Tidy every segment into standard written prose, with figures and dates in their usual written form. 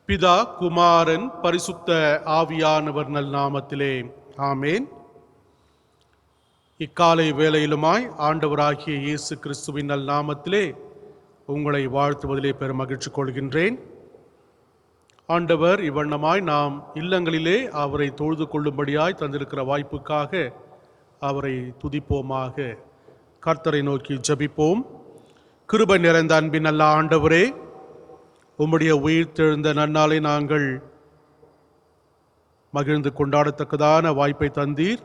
பிதா, குமாரன், பரிசுத்த ஆவியானவர் நல் நாமத்திலே ஆமேன். இக்காலை வேளையிலுமாய் ஆண்டவராகிய இயேசு கிறிஸ்துவின் நல் நாமத்திலே உங்களை வாழ்த்துவதிலே பெரும் மகிழ்ச்சி கொள்கின்றேன். ஆண்டவர் இவ்வண்ணமாய் நாம் இல்லங்களிலே அவரை தொழுது கொள்ளும்படியாய் தந்திருக்கிற வாய்ப்புக்காக அவரை துதிப்போமாக. கர்த்தரை நோக்கி ஜெபிப்போம். கிருபை நிறைந்த அன்பின் நல்ல ஆண்டவரே, உம்முடைய உயிர்த்தெழுந்த நன்னாளை நாங்கள் மகிழ்ந்து கொண்டாடத்தக்கதான வாய்ப்பை தந்தீர்.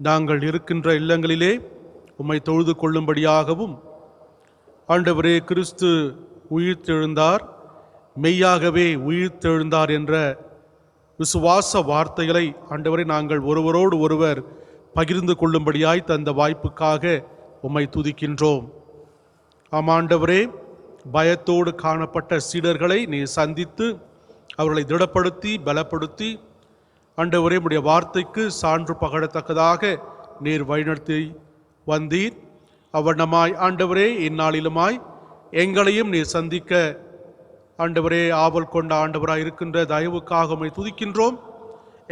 நாங்கள் இருக்கின்ற இல்லங்களிலே உம்மை தொழுது கொள்ளும்படியாகவும், ஆண்டவரே கிறிஸ்து உயிர்த்தெழுந்தார், மெய்யாகவே உயிர்த்தெழுந்தார் என்ற விசுவாச வார்த்தைகளை ஆண்டவரை நாங்கள் ஒருவரோடு ஒருவர் பகிர்ந்து கொள்ளும்படியாய் தந்த வாய்ப்புக்காக உம்மை துதிக்கின்றோம். ஆமாண்டவரே, பயத்தோடு காணப்பட்ட சீடர்களை நீ சந்தித்து அவர்களை திடப்படுத்தி பலப்படுத்தி ஆண்டவரே உம்முடைய வார்த்தைக்கு சான்று பகழத்தக்கதாக நீர் வழிநடத்தி வந்தீர். அவ்வண்ணமாய் ஆண்டவரே இந்நாளிலுமாய் எங்களையும் நீர் சந்திக்க ஆண்டவரே ஆவல் கொண்ட ஆண்டவராய் இருக்கின்ற தயவுக்காக உம்மை துதிக்கின்றோம்.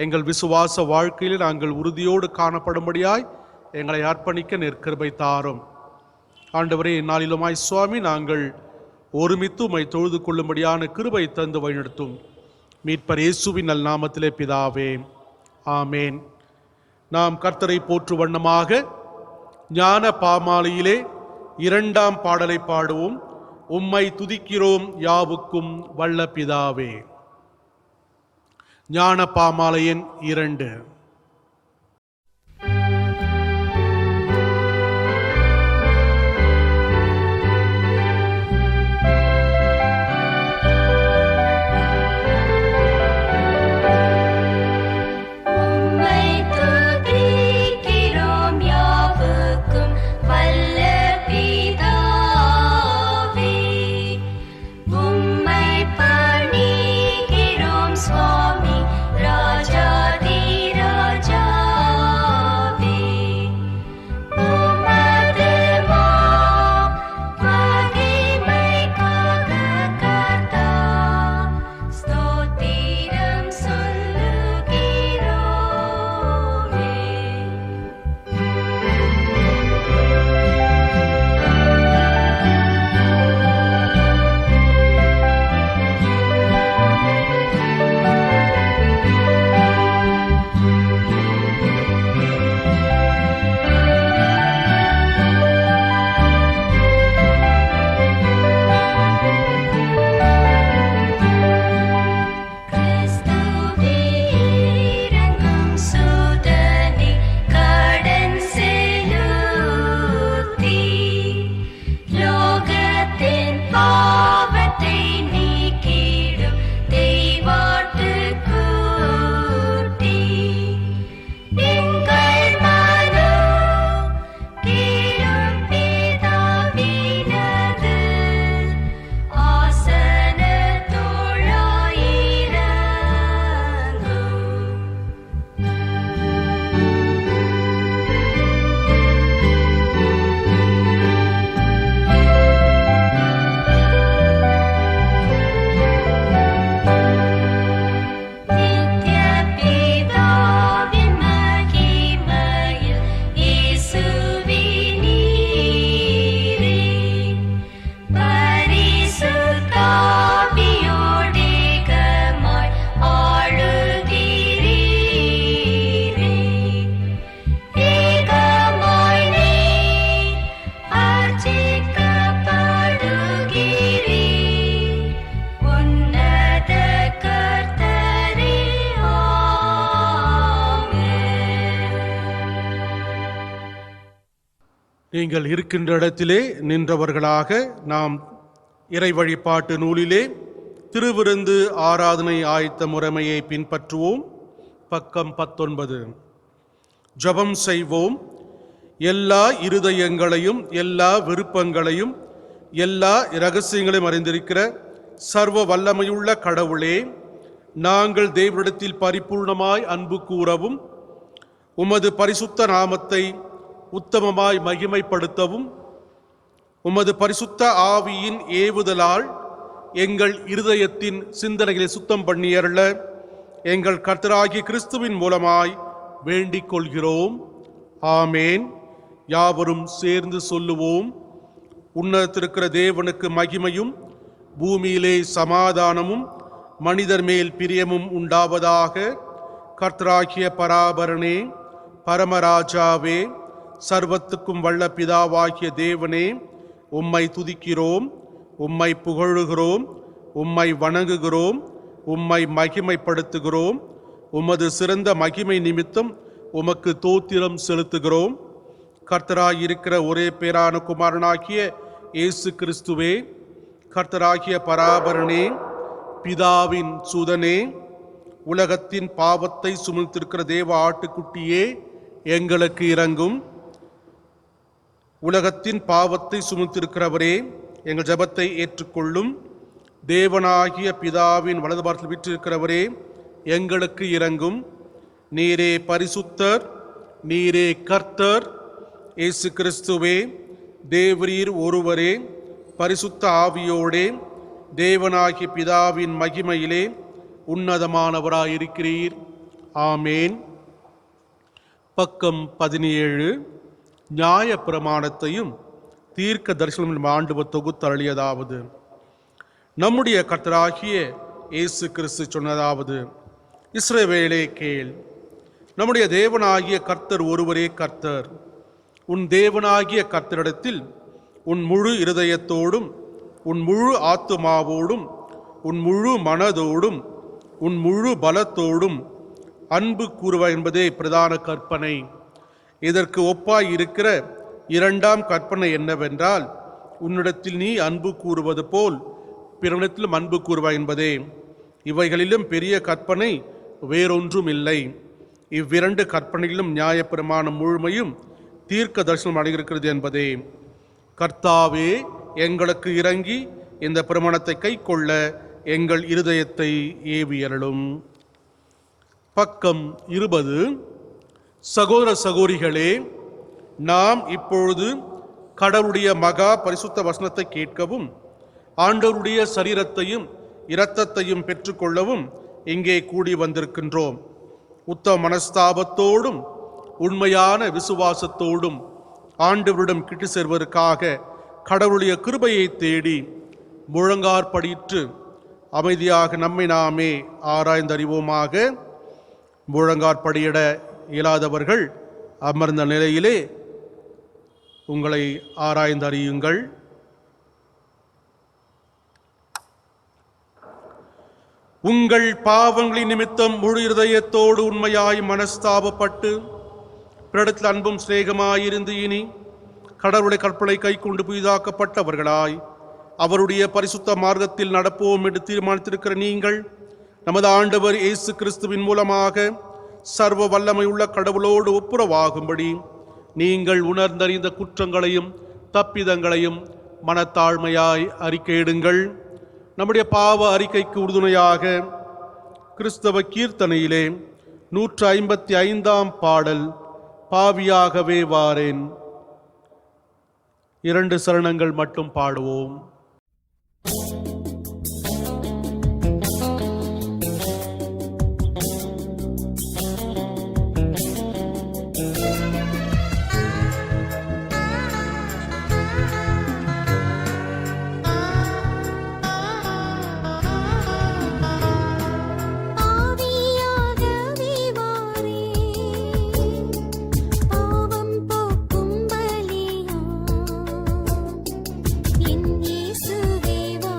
எங்கள் விசுவாச வாழ்க்கையில் நாங்கள் உறுதியோடு காணப்படும்படியாய் எங்களை அர்ப்பணிக்க நீர் கிருபை தாரும். ஆண்டவரே இந்நாளிலுமாய் சுவாமி நாங்கள் ஒருமித்து உம்மை தொழுது கொள்ளும்படியான கிருபை தந்து வழிநடத்தும். மீட்பர் இயேசுவின் நல் நாமத்திலே பிதாவே ஆமேன். நாம் கர்த்தரை போற்று வண்ணமாக ஞான பாமாலையிலே 2ஆம் பாடலை பாடுவோம். உம்மை துதிக்கிறோம் யாவுக்கும் வல்ல பிதாவே. ஞான பாமாலையின் 2. நீங்கள் இருக்கின்ற இடத்திலே நின்றவர்களாக நாம் இறை வழிபாட்டு நூலிலே திருவிருந்து ஆராதனை ஆயத்த முறைமையை பின்பற்றுவோம். பக்கம் 19. ஜெபம் செய்வோம். எல்லா இருதயங்களையும் எல்லா விருப்பங்களையும் எல்லா இரகசியங்களையும் அறிந்திருக்கிற சர்வ வல்லமையுள்ள கடவுளே, நாங்கள் தேவனிடத்தில் பரிபூர்ணமாய் அன்பு கூறவும் உமது பரிசுத்த நாமத்தை உத்தமமாய் மகிமைப்படுத்தவும் உமது பரிசுத்த ஆவியின் ஏவுதலால் எங்கள் இருதயத்தின் சிந்தனைகளை சுத்தம் பண்ணியருள எங்கள் கர்த்தராகிய கிறிஸ்துவின் மூலமாய் வேண்டிக் கொள்கிறோம். ஆமேன். யாவரும் சேர்ந்து சொல்லுவோம். உன்னதத்திருக்கிற தேவனுக்கு மகிமையும் பூமியிலே சமாதானமும் மனிதர் மேல் பிரியமும் உண்டாவதாக. கர்த்தராகிய பராபரனே, பரமராஜாவே, சர்வத்துக்கும் வல்ல பிதாவாகிய தேவனே, உம்மை துதிக்கிறோம், உம்மை புகழுகிறோம், உம்மை வணங்குகிறோம், உம்மை மகிமைப்படுத்துகிறோம். உமது சிறந்த மகிமை நிமித்தம் உமக்கு தோத்திரம் செலுத்துகிறோம். கர்த்தராயிருக்கிற ஒரே பேரான குமாரனாகிய இயேசு கிறிஸ்துவே, கர்த்தராகிய பராபரனே, பிதாவின் சுதனே, உலகத்தின் பாவத்தை சுமந்திருக்கிற தேவ ஆட்டுக்குட்டியே, எங்களுக்கு இரங்கும். உலகத்தின் பாவத்தை சுமந்திருக்கிறவரே, எங்கள் ஜெபத்தை ஏற்றுக்கொள்ளும். தேவனாகிய பிதாவின் வலது பாரத்தில் வீற்றிருக்கிறவரே, எங்களுக்கு இரங்கும். நீரே பரிசுத்தர், நீரே கர்த்தர். இயேசு கிறிஸ்துவே, தேவரீர் ஒருவரே, பரிசுத்த ஆவியோடே, தேவனாகிய பிதாவின் மகிமையிலே உன்னதமானவராயிருக்கிறீர். ஆமேன். பக்கம் 17. நியாய பிரமாணத்தையும் தீர்க்க தரிசனம் ஆண்டவர் தொகுத்தருளியதாவது. நம்முடைய கர்த்தராகிய இயேசு கிறிஸ்து சொன்னதாவது: இஸ்ரவேலே கேள், நம்முடைய தேவனாகிய கர்த்தர் ஒருவரே கர்த்தர். உன் தேவனாகிய கர்த்தரிடத்தில் உன் முழு இருதயத்தோடும், உன் முழு ஆத்துமாவோடும், உன் முழு மனதோடும், உன் முழு பலத்தோடும் அன்பு கூறுவாய் என்பதே பிரதான கற்பனை. இதற்கு ஒப்பாய் இருக்கிற இரண்டாம் கற்பனை என்னவென்றால், உன்னிடத்தில் நீ அன்பு கூறுவது போல் பிறனிடத்திலும் அன்பு கூறுவாய் என்பதே. இவைகளிலும் பெரிய கற்பனை வேறொன்றும் இல்லை. இவ்விரண்டு கற்பனைகளிலும் நியாயப்பிரமாணம் முழுமையும் தீர்க்க தரிசனம் அடைகிறது என்பதே. கர்த்தாவே, எங்களுக்கு இறங்கி இந்த பிரமாணத்தை கைக்கொள்ள எங்கள் இருதயத்தை ஏவியருளும். பக்கம் 20. சகோதர சகோதரிகளே, நாம் இப்பொழுது கடவுளுடைய மகா பரிசுத்த வசனத்தை கேட்கவும் ஆண்டவருடைய சரீரத்தையும் இரத்தத்தையும் பெற்றுக்கொள்ளவும் இங்கே கூடி வந்திருக்கின்றோம். உத்தம மனஸ்தாபத்தோடும் உண்மையான விசுவாசத்தோடும் ஆண்டவரிடம் கிட்டு சேர்வதற்காக கடவுளுடைய கிருபையை தேடி முழங்காற்படியிட்டு அமைதியாக நம்மை நாமே ஆராய்ந்தறிவோமாக. முழங்காற்படியிட இயலாதவர்கள் அமர்ந்த நிலையிலே உங்களை ஆராய்ந்தறியுங்கள். உங்கள் பாவங்களின் நிமித்தம் முழு இருதயத்தோடு உண்மையாய் மனஸ்தாபப்பட்டு பிறடத்தில் அன்பும் சிநேகமாயிருந்து இனி கடவுளுடைய கற்பனை கை கொண்டு புதிதாக்கப்பட்டவர்களாய் அவருடைய பரிசுத்த மார்க்கத்தில் நடப்போம் என்று தீர்மானித்திருக்கிற நீங்கள், நமது ஆண்டவர் இயேசு கிறிஸ்துவின் மூலமாக சர்வ வல்லமை உள்ள கடவுளோடு ஒப்புரவாகும்படி நீங்கள் உணர்ந்தறிந்த குற்றங்களையும் தப்பிதங்களையும் மனத்தாழ்மையாய் அறிக்கையிடுங்கள். நம்முடைய பாவ அறிக்கைக்கு உறுதுணையாக கிறிஸ்தவ கீர்த்தனையிலே 155ஆம் பாடல், பாவியாகவே வாரேன், 2 சரணங்கள் மட்டும் பாடுவோம். என் இயேசுவே வா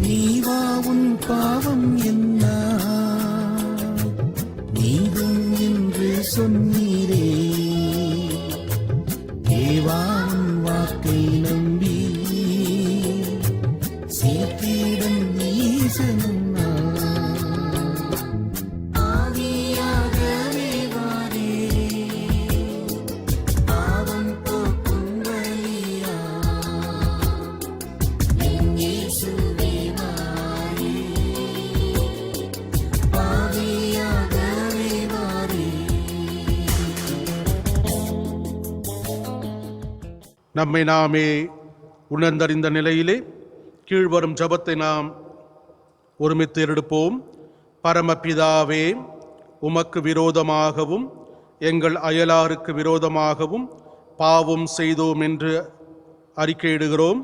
நீவா உன் பாவம் என்ன நீதும் என்று சொன்னீரே. தேவா உன் வாக்கை நம்பி சீக்கிரம் ஈசனும் நம்மை நாமே உணர்ந்தறிந்த நிலையிலே கீழ்வரும் ஜபத்தை நாம் ஒருமித்து எடுப்போம். பரமபிதாவே, உமக்கு விரோதமாகவும் எங்கள் அயலாருக்கு விரோதமாகவும் பாவம் செய்தோம் என்று அறிக்கையிடுகிறோம்.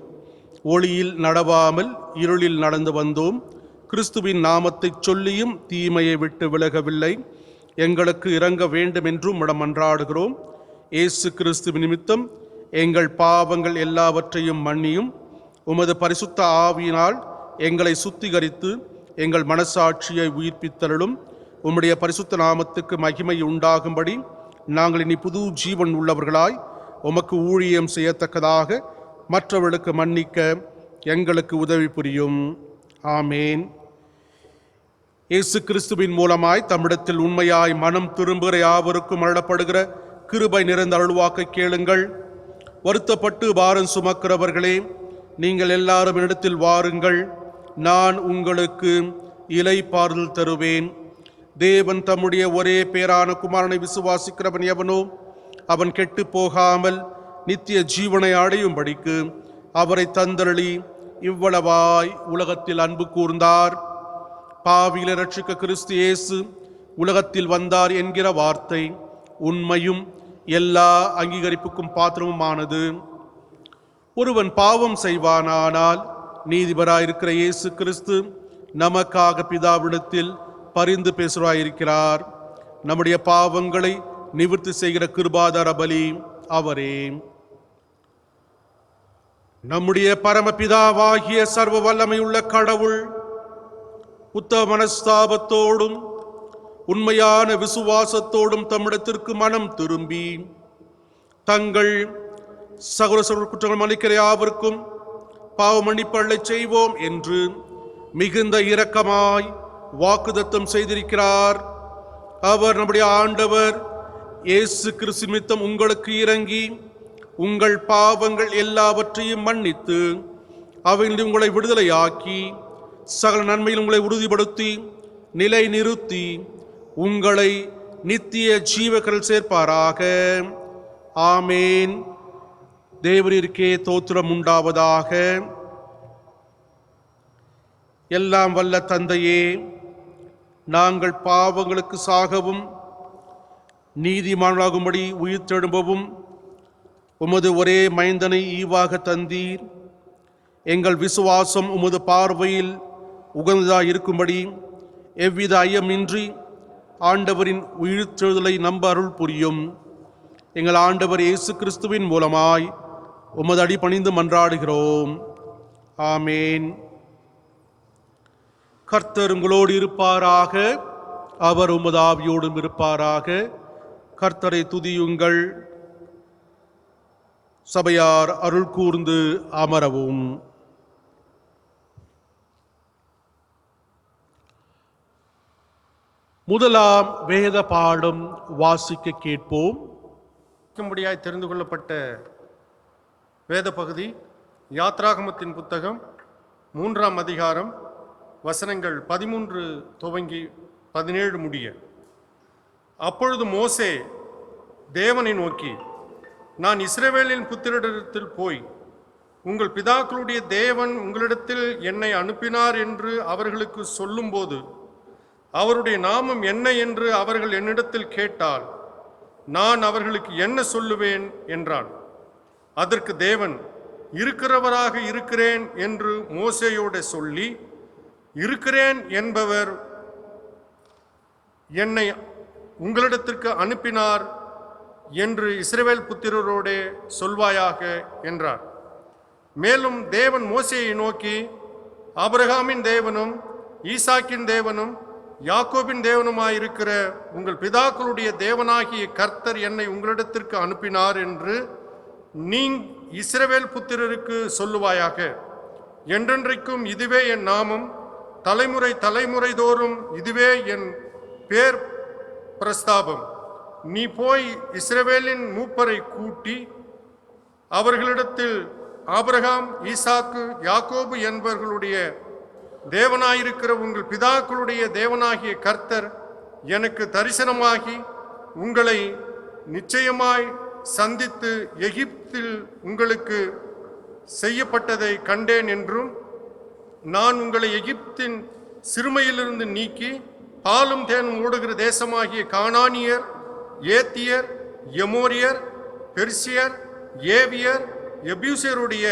ஒளியில் நடவாமல் இருளில் நடந்து வந்தோம். கிறிஸ்துவின் நாமத்தை சொல்லியும் தீமையை விட்டு விலகவில்லை. எங்களுக்கு இரங்க வேண்டும் என்றும் மன்றாடுகிறோம். இயேசு கிறிஸ்து நிமித்தம் எங்கள் பாவங்கள் எல்லாவற்றையும் மன்னியும். உமது பரிசுத்த ஆவியினால் எங்களை சுத்திகரித்து எங்கள் மனசாட்சியை உயிர்ப்பித்தருளும். உம்முடைய பரிசுத்த நாமத்துக்கு மகிமை உண்டாகும்படி நாங்கள் இனி புது ஜீவன் உள்ளவர்களாய் உமக்கு ஊழியம் செய்யத்தக்கதாக மற்றவர்களுக்கு மன்னிக்க எங்களுக்கு உதவி புரியும். ஆமேன். இயேசு கிறிஸ்துவின் மூலமாய் தம்மிடத்தில் உண்மையாய் மனம் திரும்புகிற யாவருக்கும் அருளப்படுகிற கிருபை நிறைந்த அருள்வாக்கை கேளுங்கள். வருத்தப்பட்டு பாரம் சுமக்கிறவர்களே, நீங்கள் எல்லாரும் என்னிடத்தில் வாருங்கள், நான் உங்களுக்கு இளைப்பாறுதல் தருவேன். தேவன் தம்முடைய ஒரே பேரான குமாரனை விசுவாசிக்கிறவன் எவனோ அவன் கெட்டு போகாமல் நித்திய ஜீவனை அடையும்படிக்கு அவரை தந்தருளி இவ்வளவாய் உலகத்தில் அன்பு கூர்ந்தார். பாவிகளை ரட்சிக்க கிறிஸ்து இயேசு உலகத்தில் வந்தார் என்கிற வார்த்தை உண்மையும் எல்லா அங்கீகரிப்புக்கும் பாத்திரமுமானது. ஒருவன் பாவம் செய்வானானால் நீதிபராயிருக்கிற இயேசு கிறிஸ்து நமக்காக பிதாவிடத்தில் பரிந்து பேசுகிறார். நம்முடைய பாவங்களை நிவர்த்தி செய்கிற கிருபாதார பலி அவரே. நம்முடைய பரமபிதாவாகிய சர்வ வல்லமையுள்ள கடவுள் உத்தம மனஸ்தாபத்தோடும் உண்மையான விசுவாசத்தோடும் தம்மிடத்திற்கு மனம் திரும்பி தங்கள் சகோதர குற்றங்கள் மன்னிக்கிற யாவருக்கும் பாவ மன்னிப்பள்ளை செய்வோம் என்று மிகுந்த இரக்கமாய் வாக்குதத்தம் செய்திருக்கிறார். அவர் நம்முடைய ஆண்டவர் இயேசு கிறிஸ்து நிமித்தம் உங்களுக்கு இறங்கி உங்கள் பாவங்கள் எல்லாவற்றையும் மன்னித்து அவைகளில் உங்களை விடுதலையாக்கி சகல நன்மையில் உங்களை உறுதிப்படுத்தி நிலை நிறுத்தி உங்களை நித்திய ஜீவக்கரில் சேர்ப்பாராக. ஆமேன். தேவரிற்கே தோத்திரம் உண்டாவதாக. எல்லாம் வல்ல தந்தையே, நாங்கள் பாவங்களுக்கு சாகவும் நீதிமான்களாகும்படி உயிர் தெழும்பவும் உமது ஒரே மைந்தனை ஈவாக தந்தீர். எங்கள் விசுவாசம் உமது பார்வையில் உகந்ததாக இருக்கும்படி எவ்வித ஐயமின்றி ஆண்டவரின் உயிர்த்தெழுதலை நம்ப அருள் புரியும். எங்கள் ஆண்டவர் இயேசு கிறிஸ்துவின் மூலமாய் உமது அடி பணிந்து மன்றாடுகிறோம். ஆமேன். கர்த்தர் உங்களோடு இருப்பாராக. அவர் உமது ஆவியோடும் இருப்பாராக. கர்த்தரை துதியுங்கள். சபையார் அருள் கூர்ந்து அமரவும். முதலாம் வேத பாடம் வாசிக்க கேட்போம். முடியாய் தெரிந்து கொள்ளப்பட்ட வேத பகுதி யாத்ராகமத்தின் புத்தகம் 3ஆம் அதிகாரம் வசனங்கள் 13 துவங்கி 17 முடிய. அப்பொழுது மோசே தேவனை நோக்கி, நான் இஸ்ரவேலின் புத்திரரிடத்தில் போய் உங்கள் பிதாக்களுடைய தேவன் உங்களிடத்தில் என்னை அனுப்பினார் என்று அவர்களுக்கு சொல்லும்போது அவருடைய நாமம் என்ன என்று அவர்கள் என்னிடத்தில் கேட்டால் நான் அவர்களுக்கு என்ன சொல்லுவேன் என்றான். அதற்கு தேவன், இருக்கிறவராக இருக்கிறேன் என்று மோசேயோடு சொல்லி, இருக்கிறேன் என்பவர் என்னை உங்களிடத்திற்கு அனுப்பினார் என்று இஸ்ரவேல் புத்திரரோடே சொல்வாயாக என்றார். மேலும் தேவன் மோசேயை நோக்கி, ஆபிரகாமின் தேவனும் ஈசாக்கின் தேவனும் யாக்கோபின் தேவனுமாயிருக்கிற உங்கள் பிதாக்களுடைய தேவனாகிய கர்த்தர் என்னை உங்களிடத்திற்கு அனுப்பினார் என்று நீ இஸ்ரவேல் புத்திரருக்கு சொல்லுவாயாக. என்றென்றைக்கும் இதுவே என் நாமம், தலைமுறை தலைமுறை தோறும் இதுவே என் பேர் பிரஸ்தாபம். நீ போய் இஸ்ரவேலின் மூப்பரை கூட்டி அவர்களிடத்தில் ஆபிரகாம் ஈசாக்கு யாக்கோபு என்பவர்களுடைய தேவனாயிருக்கிற உங்கள் பிதாக்களுடைய தேவனாகிய கர்த்தர் எனக்கு தரிசனமாகி உங்களை நிச்சயமாய் சந்தித்து எகிப்தில் உங்களுக்கு செய்யப்பட்டதை கண்டேன் என்றும், நான் உங்களை எகிப்தின் சிறுமையிலிருந்து நீக்கி பாலும் தேனும் ஓடுகிற தேசமாகிய கானானியர், ஏத்தியர், எமோரியர், பெர்சியர், ஏவியர், எபியூசியருடைய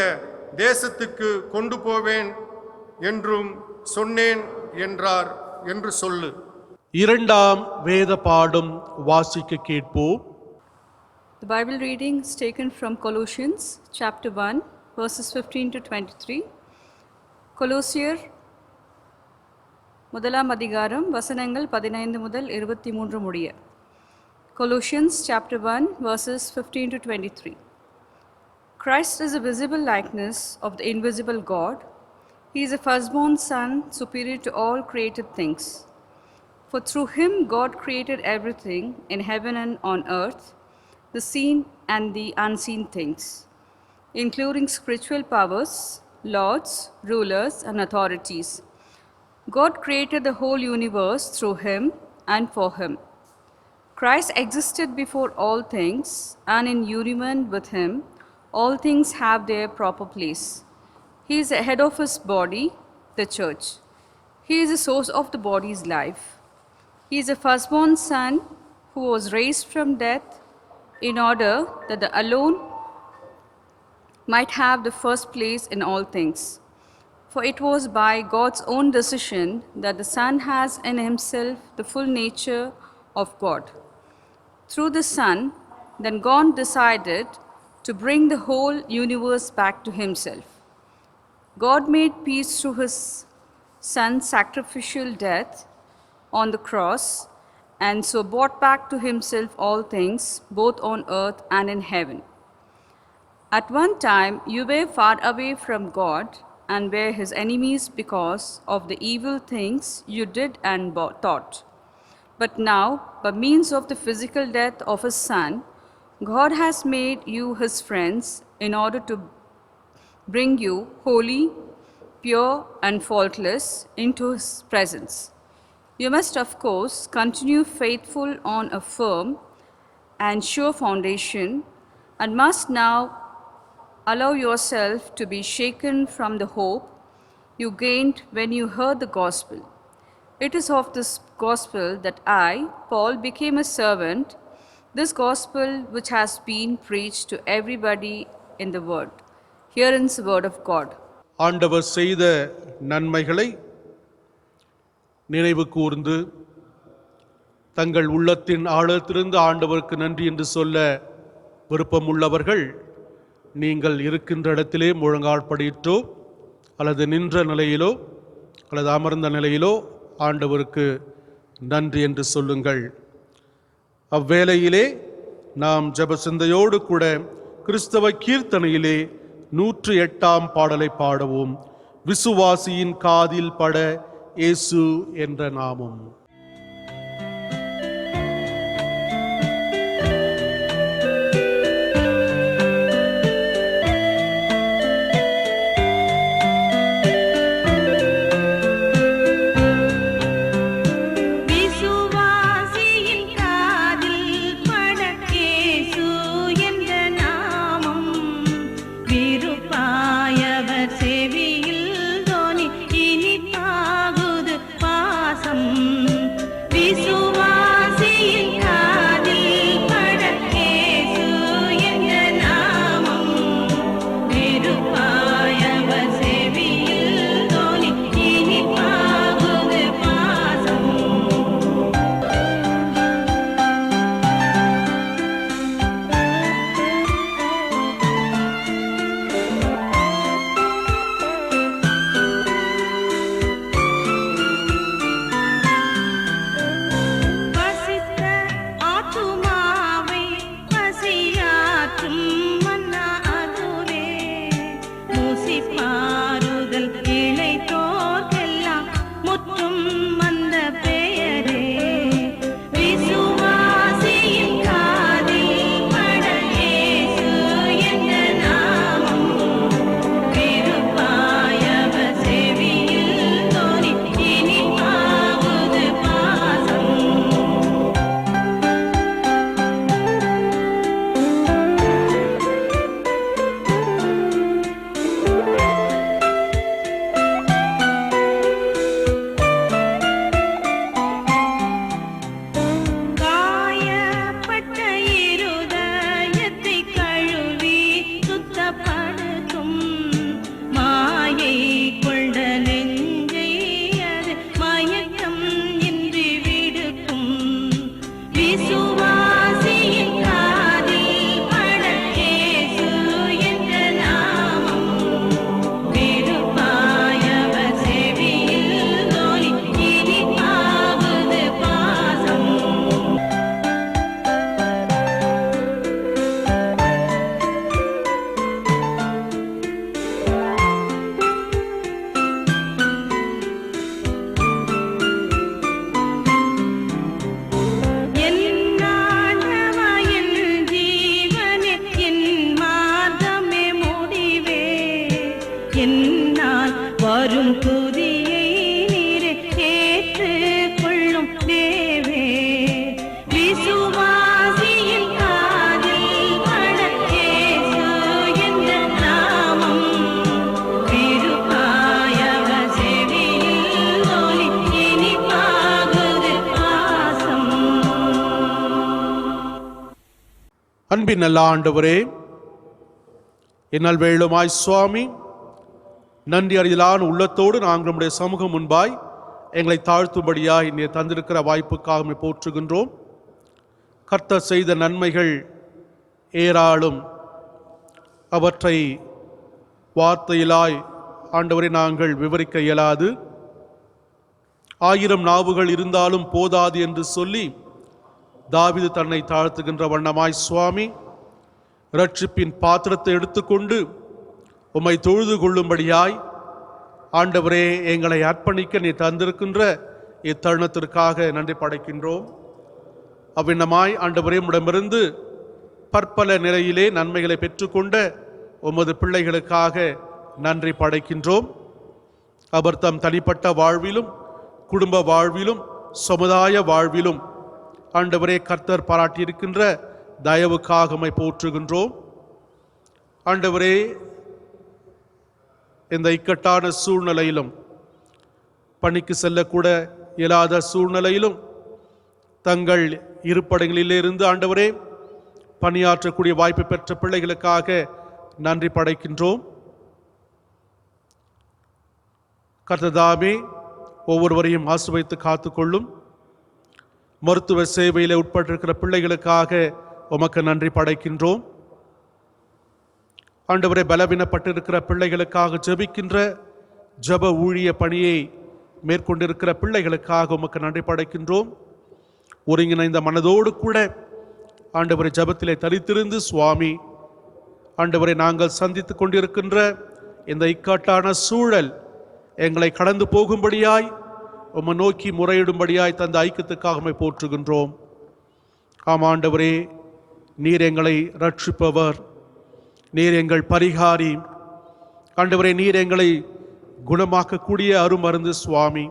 தேசத்துக்கு கொண்டு போவேன் என்றும் சொன்னேன் என்றார் என்று சொல்லு. இரண்டாம் வேத பாடம் வாசிக்க கேட்போம். The Bible reading is taken from Colossians chapter 1 verses 15 to 23. கொலோசியர் முதலாம் அதிகாரம் வசனங்கள் 15 முதல் 23 முடிய. Colossians chapter 1 verses 15 to 23. Christ is a visible likeness of the invisible God. He is a firstborn Son, superior to all created things. For through him God created everything in heaven and on earth, the seen and the unseen things, including spiritual powers, lords, rulers, and authorities. God created the whole universe through him and for him. Christ existed before all things, and in union with him, all things have their proper place. He is the head of his body, the church. He is the source of the body's life. He is the firstborn Son who was raised from death in order that the alone might have the first place in all things. For it was by God's own decision that the Son has in himself the full nature of God. Through the Son, then God decided to bring the whole universe back to himself. God made peace through his Son's sacrificial death on the cross, and so brought back to himself all things, both on earth and in heaven. At one time you were far away from God and were his enemies because of the evil things you did and thought. But now, by means of the physical death of his Son, God has made you his friends in order to bring you holy, pure, and faultless into his presence. You must, of course, continue faithful on a firm and sure foundation, and must now allow yourself to be shaken from the hope you gained when you heard the gospel. It is of this gospel that I, Paul, became a servant, this gospel which has been preached to everybody in the world. Here ends the word of God. ஆண்டவர் செய்த நன்மைகளை நினைவு கூர்ந்து தங்கள் உள்ளத்தின் ஆழத்திலிருந்து ஆண்டவருக்கு நன்றி என்று சொல்ல விருப்பமுள்ளவர்கள் நீங்கள் இருக்கின்ற இடத்திலே முழங்கால் படியிட்டோ அல்லது நின்ற நிலையிலோ அல்லது அமர்ந்த நிலையிலோ ஆண்டவருக்கு நன்றி என்று சொல்லுங்கள். அவ்வேளையிலே நாம் ஜெப சிந்தையோடு கூட கிறிஸ்தவ கீர்த்தனையிலே 108ஆம் பாடலை பாடவும். விசுவாசியின் காதில் பட இயேசு என்ற நாமம். செவியில் தோனி இனிப்பாகுது பாசம். அன்பின் நல்ல ஆண்டவரே, என்னால் வேளுமாய் சுவாமி, நன்றி அறிதலான உள்ளத்தோடு நாங்கள் நம்முடைய சமூகம் முன்பாய் எங்களை தாழ்த்தும்படியாய் நீர் தந்திருக்கிற வாய்ப்புக்காக போற்றுகின்றோம். கர்த்தர் செய்த நன்மைகள் ஏராளம். அவற்றை வார்த்தையிலாய் ஆண்டவரை நாங்கள் விவரிக்க இயலாது. 1000 நாவுகள் இருந்தாலும் போதாது என்று சொல்லி தாவீது தன்னை தாழ்த்துகின்ற வண்ணமாய் சுவாமி, இரட்சிப்பின் பாத்திரத்தை எடுத்துக்கொண்டு உம்மை தொழுது கொள்ளும்படியாய் ஆண்டவரே எங்களை அர்ப்பணிக்க நீ தந்திருக்கின்ற இத்தருணத்திற்காக நன்றி படைக்கின்றோம். அவ்விண்ணமாய் ஆண்டவரே உம்மிடமிருந்து பற்பல நிலையிலே நன்மைகளை பெற்றுக்கொண்ட உமது பிள்ளைகளுக்காக நன்றி படைக்கின்றோம். அவர் தம் தனிப்பட்ட வாழ்விலும் குடும்ப வாழ்விலும் சமுதாய வாழ்விலும் ஆண்டவரே கர்த்தர் பாராட்டியிருக்கின்ற தயவுக்காக உம்மை போற்றுகின்றோம். ஆண்டவரே, இந்த இக்கட்டான சூழ்நிலையிலும், பணிக்கு செல்லக்கூட இயலாத சூழ்நிலையிலும் தங்கள் இருப்படங்களிலிருந்து ஆண்டவரே பணியாற்றக்கூடிய வாய்ப்பு பெற்ற பிள்ளைகளுக்காக நன்றி படைக்கின்றோம். கர்த்ததாமே ஒவ்வொருவரையும் ஆசீர்வதித்து காத்துக்கொள்ளும். மருத்துவ சேவையில் உட்பட்டிருக்கிற பிள்ளைகளுக்காக உமக்கு நன்றி படைக்கின்றோம். ஆண்டவரே, பலவீனப்பட்டிருக்கிற பிள்ளைகளுக்காக ஜெபிக்கின்ற ஜெப ஊழிய பணியை மேற்கொண்டிருக்கிற பிள்ளைகளுக்காக உமக்கு நன்றி படைக்கின்றோம். ஒருங்கிணைந்த மனதோடு கூட ஆண்டவரை ஜெபத்திலே தரித்திருந்து சுவாமி, ஆண்டவரை நாங்கள் சந்தித்து கொண்டிருக்கின்ற இந்த இக்கட்டான சூழல் எங்களை கடந்து போகும்படியாய் உம்மை நோக்கி முறையிடும்படியாய் தந்த ஐக்கியத்துக்காக உம்மை போற்றுகின்றோம். ஆம் ஆண்டவரே, நீர் எங்களை ரட்சிப்பவர், நீர் எங்கள் பரிகாரி. ஆண்டவரே, நீர் எங்களை குணமாக்கக்கூடிய அருமருந்து சுவாமி.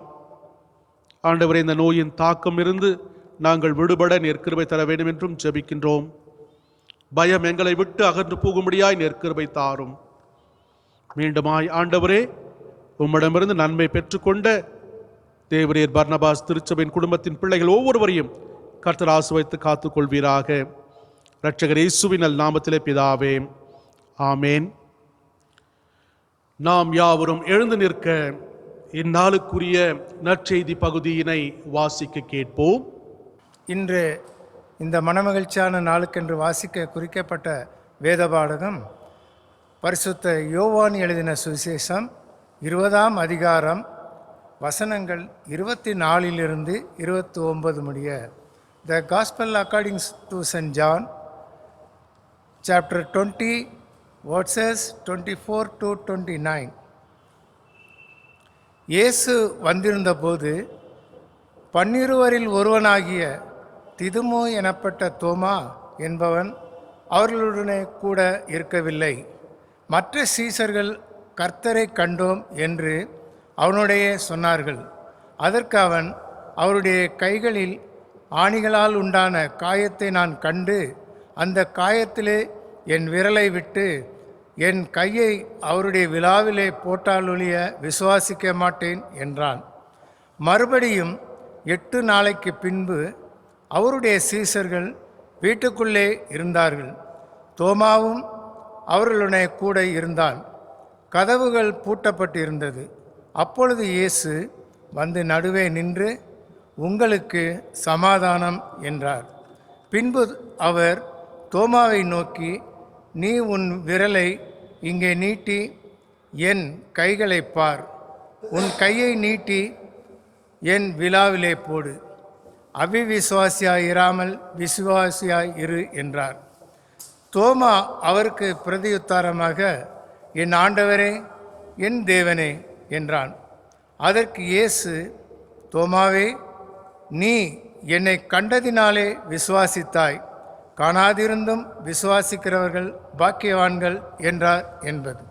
ஆண்டவரே, இந்த நோயின் தாக்கம் இருந்து நாங்கள் விடுபட நீர் கிருபை தர வேண்டும் என்றும் ஜெபிக்கின்றோம். பயம் எங்களை விட்டு அகன்று போகும்படியாய் நீர் கிருபை தாரும். மீண்டுமாய் ஆண்டவரே, உம்மிடமிருந்து நன்மை பெற்றுக்கொண்ட தேவரீர் பர்னபாஸ் திருச்சபையின் குடும்பத்தின் பிள்ளைகள் ஒவ்வொருவரையும் கர்த்தர் ஆசீர்வதித்து காத்துக்கொள்வீராக. இரட்சகர் இயேசுவின் நாமத்திலே பிதாவே, ஆமேன். நாம் யாவரும் எழுந்து நிற்க இந்நாளுக்குரிய நற்செய்தி பகுதியினை வாசிக்க கேட்போம். இன்று இந்த மனமகிழ்ச்சியான நாளுக்கென்று வாசிக்க குறிக்கப்பட்ட வேத பாடகம் பரிசுத்த யோவான் எழுதின சுவிசேஷம் 20ஆம் அதிகாரம் வசனங்கள் 24 29 முடிய. The gospel according to Saint John chapter 20 verses 24 to 29. இயேசு வந்திருந்தபோது 12 ஒருவனாகிய திதுமு எனப்பட்ட தோமா என்பவன் அவர்களுடனே கூட இருக்கவில்லை. மற்ற சீசர்கள் கர்த்தரை கண்டோம் என்று அவனுடைய சொன்னார்கள். அதற்கு அவன், அவருடைய கைகளில் ஆணிகளால் உண்டான காயத்தை நான் கண்டு அந்த காயத்திலே என் விரலை விட்டு என் கையை அவருடைய விலாவிலே போட்டாலொழிய விசுவாசிக்க மாட்டேன் என்றான். மறுபடியும் 8 நாளைக்கு பின்பு அவருடைய சீசர்கள் வீட்டுக்குள்ளே இருந்தார்கள். தோமாவும் அவர்களுடைய கூட இருந்தான். கதவுகள் பூட்டப்பட்டிருந்தது. அப்பொழுது இயேசு வந்து நடுவே நின்று, உங்களுக்கு சமாதானம் என்றார். பின்பு அவர் தோமாவை நோக்கி, நீ உன் விரலை இங்கே நீட்டி என் கைகளை பார், உன் கையை நீட்டி என் விலாவிலே போடு, அவிவிசுவாசியாய் இராமல் விசுவாசியாய் இரு என்றார். தோமா அவருக்கு பிரதியுத்தாரமாக, என் ஆண்டவரே, என் தேவனே என்றான். அதற்கு இயேசு, தோமாவே, நீ என்னை கண்டதினாலே விசுவாசித்தாய், காணாதிருந்தும் விசுவாசிக்கிறவர்கள் பாக்கியவான்கள் என்றார் என்பது.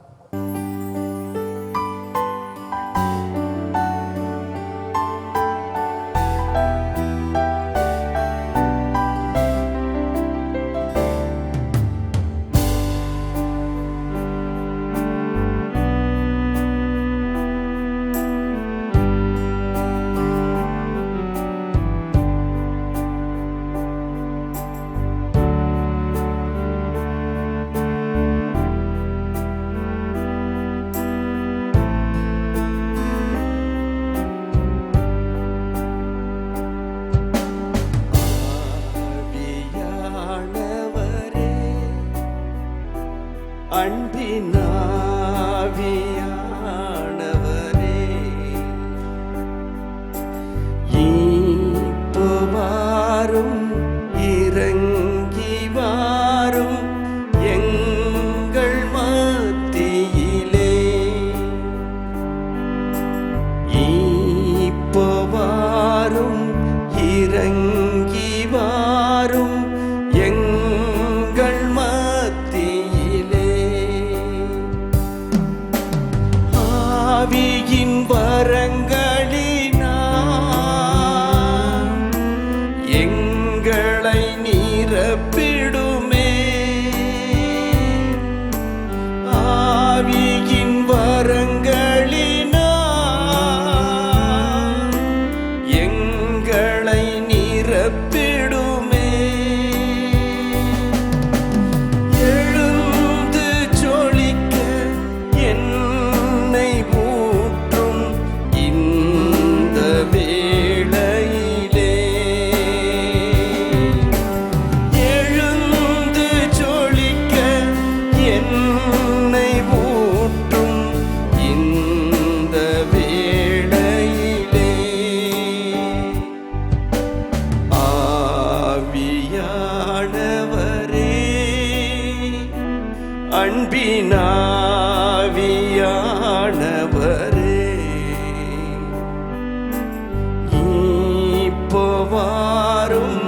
வாரும்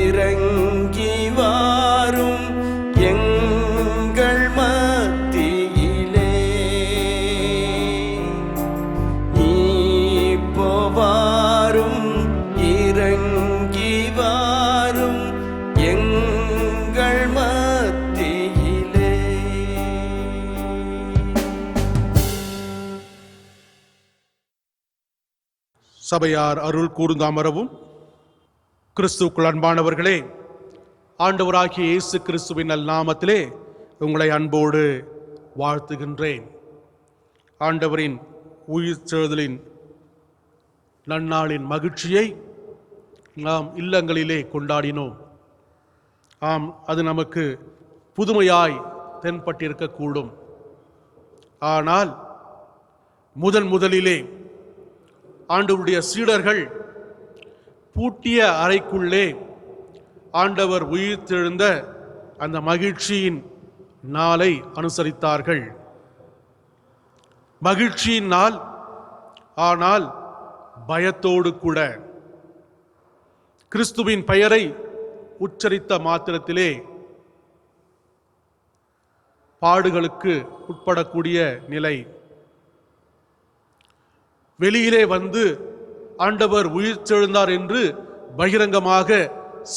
இறங்கி வாரும் எங்கள் மத்தியிலே இப்போ வாரும் இறங்கி வாரும் எங்கள் மத்தியிலே. சபையார் அருள் கூர்ந்து அமரவும். கிறிஸ்துவுக்குள் அன்பானவர்களே, ஆண்டவராகிய இயேசு கிறிஸ்துவின் நாமத்திலே உங்களை அன்போடு வாழ்த்துகின்றேன். ஆண்டவரின் உயிர்த்தெழுதலின் நன்னாளின் மகிழ்ச்சியை நாம் இல்லங்களிலே கொண்டாடினோம். ஆம், அது நமக்கு புதுமையாய் தென்பட்டிருக்கக்கூடும். ஆனால் முதலிலே ஆண்டவருடைய சீடர்கள் பூட்டிய அறைக்குள்ளே ஆண்டவர் உயிர்த்தெழுந்த அந்த மகிழ்ச்சியின் நாளை அனுசரித்தார்கள். மகிழ்ச்சியின் நாள், ஆனால் பயத்தோடு கூட. கிறிஸ்துவின் பெயரை உச்சரித்த மாத்திரத்திலே பாடுகளுக்கு உட்படக்கூடிய நிலை. வெளியிலே வந்து ஆண்டவர் உயிர்த்தெழுந்தார் என்று பகிரங்கமாக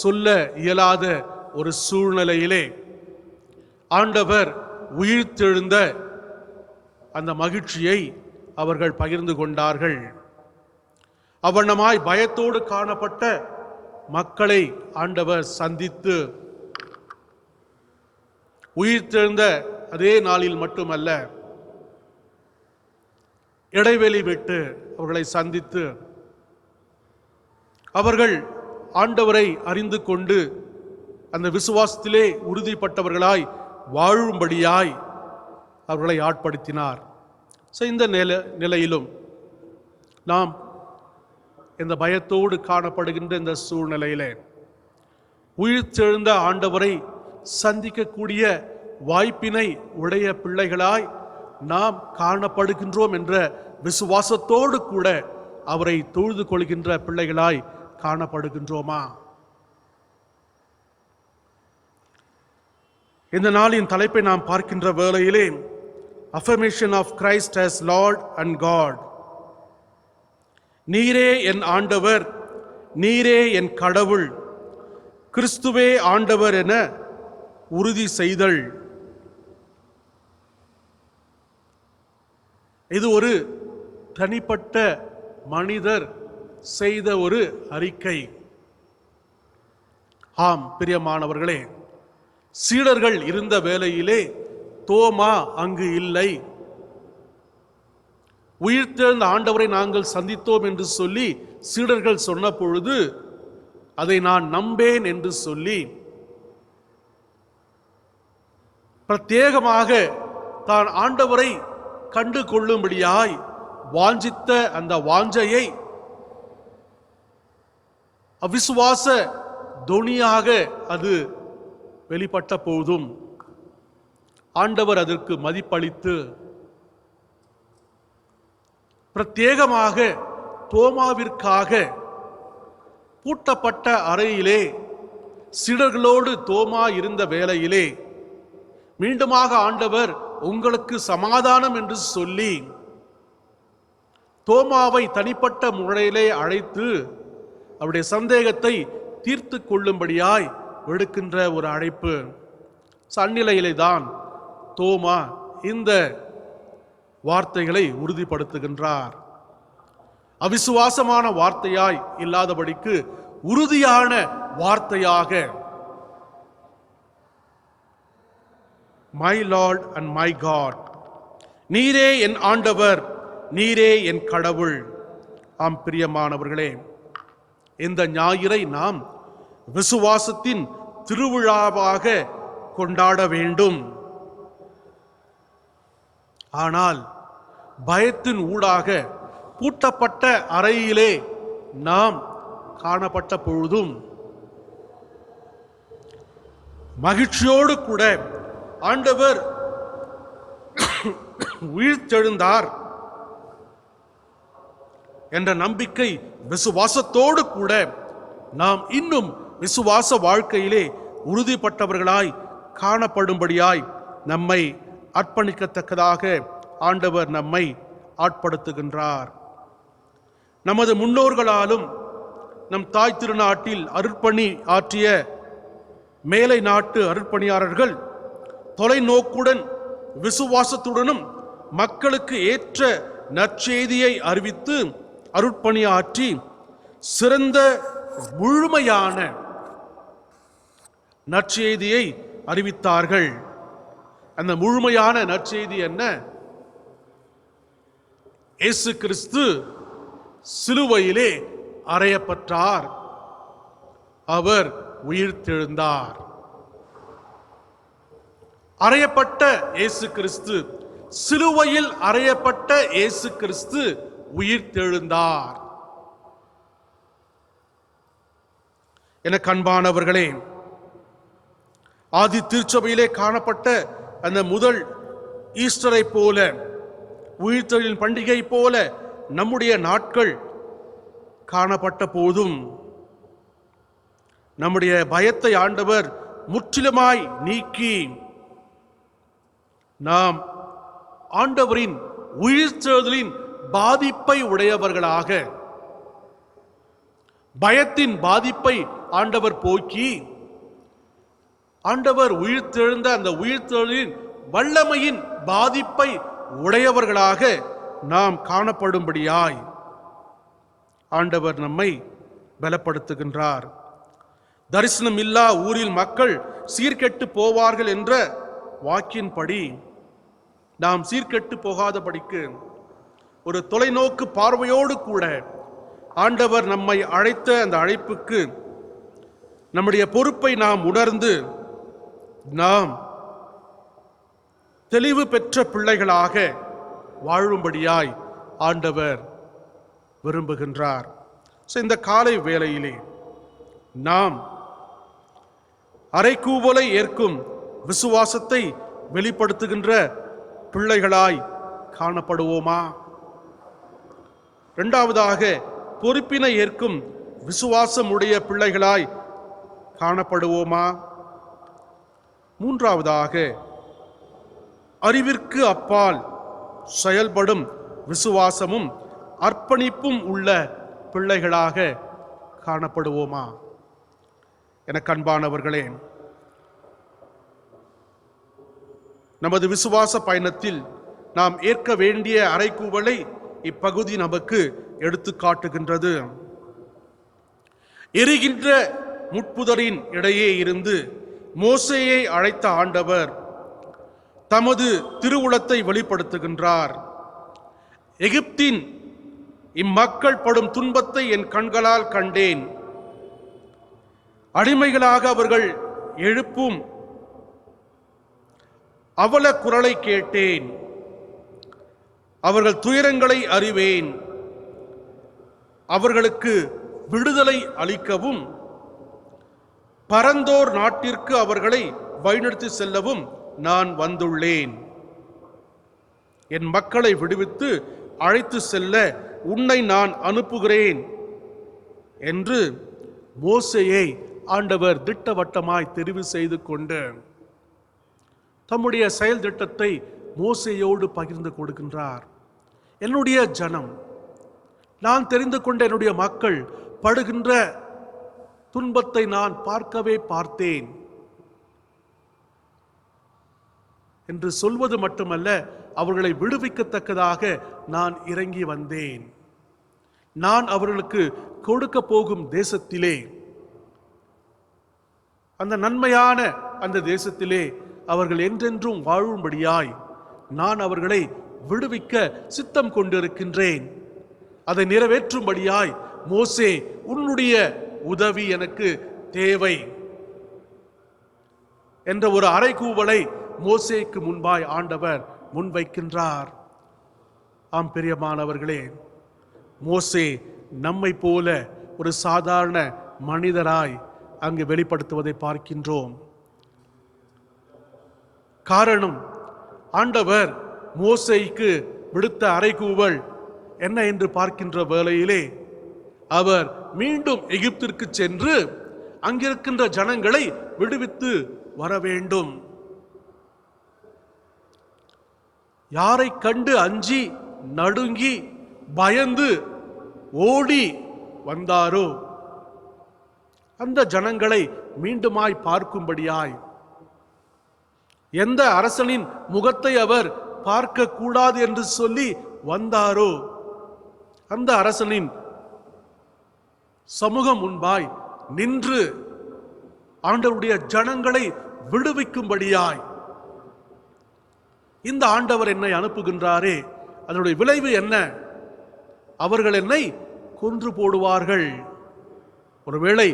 சொல்ல இயலாத ஒரு சூழ்நிலையிலே ஆண்டவர் உயிர்த்தெழுந்த அந்த மகிழ்ச்சியை அவர்கள் பகிர்ந்து கொண்டார்கள். அவ்வண்ணமாய் பயத்தோடு காணப்பட்ட மக்களை ஆண்டவர் சந்தித்து உயிர்த்தெழுந்த அதே நாளில் மட்டுமல்ல, இடைவெளி விட்டு அவர்களை சந்தித்து அவர்கள் ஆண்டவரை அறிந்து கொண்டு அந்த விசுவாசத்திலே உறுதிப்பட்டவர்களாய் வாழும்படியாய் அவர்களை ஆட்படுத்தினார். இந்த நிலையிலும் நாம் இந்த பயத்தோடு காணப்படுகின்ற இந்த சூழ்நிலையிலே உயிர்த்தெழுந்த ஆண்டவரை சந்திக்கக்கூடிய வாய்ப்பினை உடைய பிள்ளைகளாய் நாம் காணப்படுகின்றோம் என்ற விசுவாசத்தோடு கூட அவரை தொழுது கொள்கின்ற பிள்ளைகளாய் காணப்படுகின்றோமா? இந்த நாளின் தலைப்பை நாம் பார்க்கின்ற வேளையிலே affirmation of Christ as Lord and God. நீரே என் ஆண்டவர், நீரே என் கடவுள், கிறிஸ்துவே ஆண்டவர் என உறுதி செய்தல். இது ஒரு தனிப்பட்ட மனிதர் செய்த ஒரு அறிக்கை. ஆம் பிரியமானவர்களே, சீடர்கள் இருந்த வேளையிலே தோமா அங்கு இல்லை. உயிர்த்தெழுந்த ஆண்டவரை நாங்கள் சந்தித்தோம் என்று சொல்லி சீடர்கள் சொன்ன பொழுது அதை நான் நம்பேன் என்று சொல்லி பிரத்யேகமாக தான் ஆண்டவரை கண்டு கொள்ளும்படியாய் வாஞ்சித்த அந்த வாஞ்சையை அவிசுவாச தொனியாக அது வெளிப்பட்ட போதும் ஆண்டவர் அதற்கு மதிப்பளித்து பிரத்யேகமாக தோமாவிற்காக பூட்டப்பட்ட அறையிலே சீடர்களோடு தோமா இருந்த வேளையிலே மீண்டுமாக ஆண்டவர் உங்களுக்கு சமாதானம் என்று சொல்லி தோமாவை தனிப்பட்ட முறையிலே அழைத்து அவருடைய சந்தேகத்தை தீர்த்து கொள்ளும்படியாய் விடுக்கின்ற ஒரு அழைப்பு. சந்நிலையிலே தான் தோமா இந்த வார்த்தைகளை உறுதிப்படுத்துகின்றார். அவிசுவாசமான வார்த்தையாய் இல்லாதபடிக்கு உறுதியான வார்த்தையாக, my Lord and my God, நீரே என் ஆண்டவர், நீரே என் கடவுள். ஆம் பிரியமானவர்களே, இந்த ஞாயிறை நாம் விசுவாசத்தின் திருவிழாவாக கொண்டாட வேண்டும். ஆனால் பயத்தின் ஊடாக பூட்டப்பட்ட அறையிலே நாம் காணப்பட்ட பொழுதும் மகிழ்ச்சியோடு கூட ஆண்டவர் உயிர்த்தெழுந்தார் என்ற நம்பிக்கை விசுவாசத்தோடு கூட நாம் இன்னும் விசுவாச வாழ்க்கையிலே உறுதிப்பட்டவர்களாய் காணப்படும்படியாய் நம்மை அர்ப்பணிக்கத்தக்கதாக ஆண்டவர் நம்மை ஆட்படுத்துகின்றார். நமது முன்னோர்களாலும் நம் தாய் திருநாட்டில் அருட்பணி ஆற்றிய மேலை நாட்டு அருட்பணியாளர்கள் தொலைநோக்குடன் விசுவாசத்துடனும் மக்களுக்கு ஏற்ற நற்செய்தியை அறிவித்து அருட்பணியாற்றி சிறந்த முழுமையான நற்செய்தியை அறிவித்தார்கள். அந்த முழுமையான நற்செய்தி என்ன? இயேசு கிறிஸ்து சிலுவையிலே அறையப்பட்டார், அவர் உயிர்த்தெழுந்தார். அறையப்பட்ட இயேசு கிறிஸ்து, சிலுவையில் அறையப்பட்ட இயேசு கிறிஸ்து உயிர்த்தெழுந்தார். என கண்பானவர்களே, ஆதி திருச்சபையிலே காணப்பட்ட அந்த முதல் ஈஸ்டரை போல, உயிர்த்தெழுதலின் பண்டிகை போல நம்முடைய நாட்கள் காணப்பட்ட போதும் நம்முடைய பயத்தை ஆண்டவர் முற்றிலுமாய் நீக்கி நாம் ஆண்டவரின் உயிர்த்தெழுதலின் பாதிப்பை உடையவர்களாக, பயத்தின் பாதிப்பை ஆண்டவர் போக்கி, ஆண்டவர் உயிர்த்தெழுந்த அந்த உயிர்த்தெழுதலின் வல்லமையின் பாதிப்பை உடையவர்களாக நாம் காணப்படும்படியாய் ஆண்டவர் நம்மை பலப்படுத்துகின்றார். தரிசனம் இல்லா ஊரில் மக்கள் சீர்கெட்டு போவார்கள் என்ற வாக்கின்படி நாம் சீர்கெட்டு போகாதபடிக்கு ஒரு தொலைநோக்கு பார்வையோடு கூட ஆண்டவர் நம்மை அழைத்த அந்த அழைப்புக்கு நம்முடைய பொறுப்பை நாம் உணர்ந்து நாம் தெளிவு பெற்ற பிள்ளைகளாக வாழும்படியாய் ஆண்டவர் விரும்புகின்றார். இந்த காலை வேளையிலே நாம் அறைகூவலை ஏற்கும் விசுவாசத்தை வெளிப்படுத்துகின்ற பிள்ளைகளாய் காணப்படுவோமா? இரண்டாவதாக, பொறுப்பினை ஏற்கும் விசுவாசம் உடைய பிள்ளைகளாய் காணப்படுவோமா? மூன்றாவதாக, அறிவிற்கு அப்பால் செயல்படும் விசுவாசமும் அர்ப்பணிப்பும் உள்ள பிள்ளைகளாக காணப்படுவோமா? என கண்பானவர்களே, நமது விசுவாச பயணத்தில் நாம் ஏற்க வேண்டிய அறைகூவலை இப்பகுதி நமக்கு எடுத்து காட்டுகின்றது. எரிகின்ற முட்புதரின் இடையே இருந்து மோசேயை அழைத்த ஆண்டவர் தமது திருவுளத்தை வெளிப்படுத்துகின்றார். எகிப்தின் இம்மக்கள் படும் துன்பத்தை என் கண்களால் கண்டேன். அடிமைகளாக அவர்கள் எழுப்பும் அவல குரலை கேட்டேன். அவர்கள் துயரங்களை அறிவேன். அவர்களுக்கு விடுதலை அளிக்கவும் பரந்தோர் நாட்டிற்கு அவர்களை வழிநடத்தி செல்லவும் நான் வந்துள்ளேன். என் மக்களை விடுவித்து அழைத்து செல்ல உன்னை நான் அனுப்புகிறேன் என்று மோசேயை ஆண்டவர் திட்டவட்டமாய் தெரிவு செய்து கொண்டு தம்முடைய செயல் திட்டத்தை மோசேயோடு பகிர்ந்து கொடுக்கின்றார். என்னுடைய ஜனம், நான் தெரிந்து கொண்ட என்னுடைய மக்கள் படுகின்ற துன்பத்தை நான் பார்க்கவே பார்த்தேன் என்று சொல்வது மட்டுமல்ல, அவர்களை விடுவிக்கத்தக்கதாக நான் இறங்கி வந்தேன். நான் அவர்களுக்கு கொடுக்க போகும் தேசத்திலே, அந்த நன்மையான அந்த தேசத்திலே அவர்கள் என்றென்றும் வாழும்படியாய் நான் அவர்களை விடுவிக்க சித்தம் கொண்டிருக்கின்றேன். அதை நிறைவேற்றும்படியாய் மோசே, உன்னுடைய உதவி எனக்கு தேவை என்ற ஒரு அறைகூவலை மோசேக்கு முன்பாய் ஆண்டவர் முன்வைக்கின்றார். ஆம் பிரியமானவர்களே, மோசே நம்மை போல ஒரு சாதாரண மனிதராய் அங்கு வெளிப்படுத்துவதை பார்க்கின்றோம். காரணம், ஆண்டவர் மோசேக்கு விடுத்த அறைகூவல் என்ன என்று பார்க்கின்ற வேளையிலே அவர் மீண்டும் எகிப்திற்கு சென்று அங்கிருக்கின்ற ஜனங்களை விடுவித்து வர வேண்டும். யாரை கண்டு அஞ்சி நடுங்கி பயந்து ஓடி வந்தாரோ அந்த ஜனங்களை மீண்டுமாய் பார்க்கும்படியாய், எந்த அரசனின் முகத்தை அவர் பார்க்க கூடாது என்று சொல்லி வந்தாரோ அந்த அரசனின் சமூகம் முன்பாய் நின்று ஆண்டவருடைய ஜனங்களை விடுவிக்கும்படியாய் இந்த ஆண்டவர் என்னை அனுப்புகின்றாரே, அதனுடைய விளைவு என்ன? அவர்கள் என்னை கொன்று போடுவார்கள். ஒருவேளை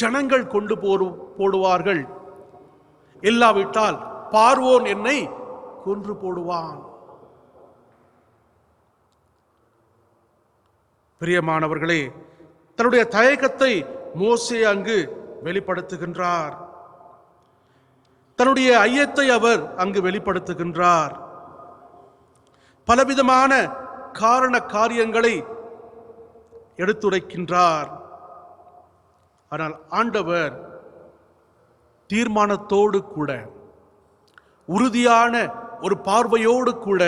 ஜனங்கள் கொண்டு போடுவார்கள், இல்லாவிட்டால் பார்வோன் என்னை கொன்று போடுவான். பிரியமானவர்களே, தன்னுடைய தயக்கத்தை மோசே அங்கு வெளிப்படுத்துகின்றார். தன்னுடைய ஐயத்தை அவர் அங்கு வெளிப்படுத்துகின்றார். பலவிதமான காரண காரியங்களை எடுத்துரைக்கின்றார். ஆனால் ஆண்டவர் தீர்மானத்தோடு கூட, உறுதியான ஒரு பார்வையோடு கூட,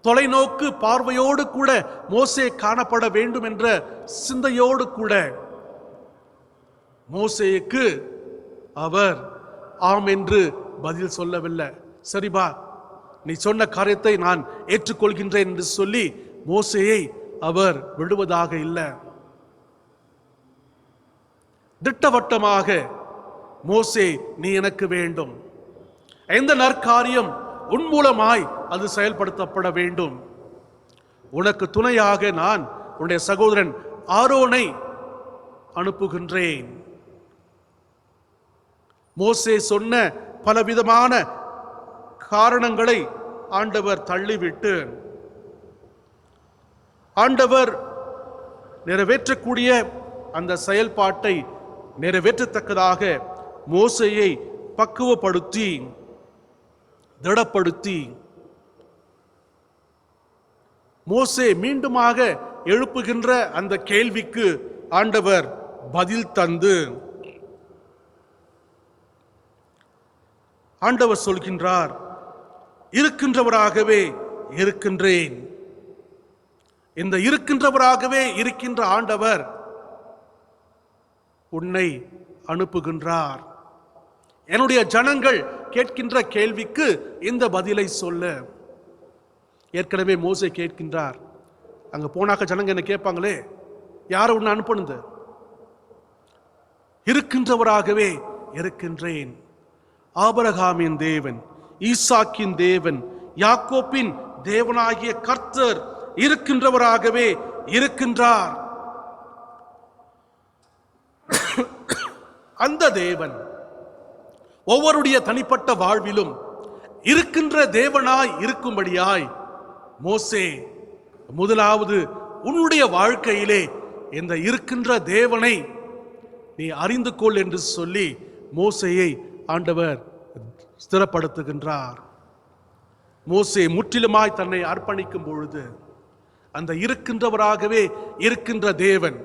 தொலைநோக்கு பார்வையோடு கூட மோசே காணப்பட வேண்டும் என்ற சிந்தையோடு கூட மோசேக்கு அவர் ஆம் என்று பதில் சொல்லவில்லை. சரிபா, நீ சொன்ன காரியத்தை நான் ஏற்றுக்கொள்கின்றேன் என்று சொல்லி மோசேயை அவர் விடுவதாக இல்லை. திட்டவட்டமாக மோசே, நீ எனக்கு வேண்டும், எந்த நற்காரியம் உன் மூலமாய் அது செயல்படுத்தப்பட வேண்டும், உனக்கு துணையாக நான் உன்னுடைய சகோதரன் ஆரோனை அனுப்புகின்றேன். மோசே சொன்ன பலவிதமான காரணங்களை ஆண்டவர் தள்ளிவிட்டு ஆண்டவர் நிறைவேற்றக்கூடிய அந்த செயல்பாட்டை நிறைவேற்றத்தக்கதாக மோசேயை பக்குவப்படுத்தி திடப்படுத்தி மோசே மீண்டுமாக எழுப்புகின்ற அந்த கேள்விக்கு ஆண்டவர் பதில் தந்து ஆண்டவர் சொல்கின்றார், இருக்கின்றவராகவே இருக்கின்றேன். இந்த இருக்கின்றவராகவே இருக்கின்ற ஆண்டவர் உன்னை அனுப்புகின்றார். என்னுடைய ஜனங்கள் கேட்கின்ற கேள்விக்கு இந்த பதிலை சொல்ல. ஏற்கனவே மோசே கேட்கின்றார், அங்க போனாக்க ஜனங்க என்ன கேட்பாங்களே, யாரை உன்னை அனுப்பணுது? இருக்கின்றவராகவே இருக்கின்றேன். ஆபிரகாமின் தேவன், ஈசாக்கின் தேவன், யாக்கோப்பின் தேவனாகிய கர்த்தர் இருக்கின்றவராகவே இருக்கின்றார். அந்த தேவன் ஒவ்வொருடைய தனிப்பட்ட வாழ்விலும் இருக்கின்ற தேவனாய் இருக்கும்படியாய் மோசே முதலாவது உன்னுடைய வாழ்க்கையிலே இந்த இருக்கின்ற தேவனை நீ அறிந்து கொள் என்று சொல்லி மோசேயை ஆண்டவர் ஸ்திரப்படுத்துகின்றார். மோசே முற்றிலுமாய் தன்னை அர்ப்பணிக்கும் பொழுது அந்த இருக்கின்றவராகவே இருக்கின்ற தேவன்,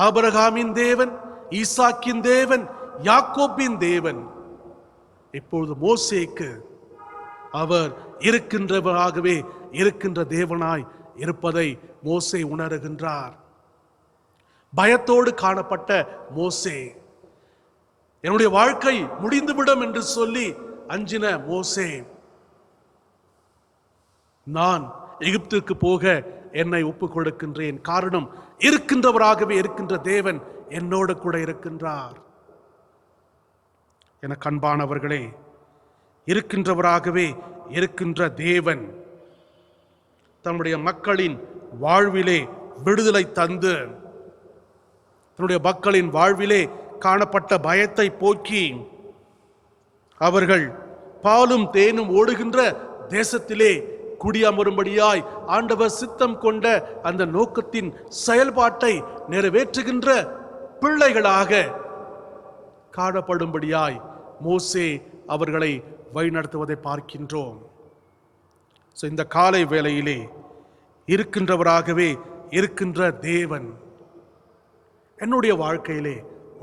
ஆபிரகாமின் தேவன், ஈசாக்கின் தேவன், யாக்கோப்பின் தேவன், இப்பொழுது மோசேக்கு அவர் இருக்கின்றவராகவே இருக்கின்ற தேவனாய் இருப்பதை மோசே உணர்கின்றார். பயத்தோடு காணப்பட்ட மோசே, என்னுடைய வாழ்க்கை முடிந்துவிடும் என்று சொல்லி அஞ்சின மோசே, நான் எகிப்திற்கு போக என்னை ஒப்புக் கொடுக்கின்றேன். காரணம், இருக்கின்றவராகவே இருக்கின்ற தேவன் என்னோடு கூட இருக்கின்றார். என அன்பானவர்களே, இருக்கின்றவராகவே இருக்கின்ற தேவன் தன்னுடைய மக்களின் வாழ்விலே விடுதலை தந்து, தன்னுடைய மக்களின் வாழ்விலே காணப்பட்ட பயத்தை போக்கி அவர்கள் பாலும் தேனும் ஓடுகின்ற தேசத்திலே குடியமரும்படியாய் ஆண்டவர் சித்தம் கொண்ட அந்த நோக்கத்தின் செயல்பாட்டை நிறைவேற்றுகின்ற பிள்ளைகளாக காணப்படும்படியாய் மோசே அவர்களை வழிநடத்துவதை பார்க்கின்றோம். இந்த காலை வேளையிலே இருக்கின்றவராகவே இருக்கின்ற தேவன் என்னுடைய வாழ்க்கையிலே,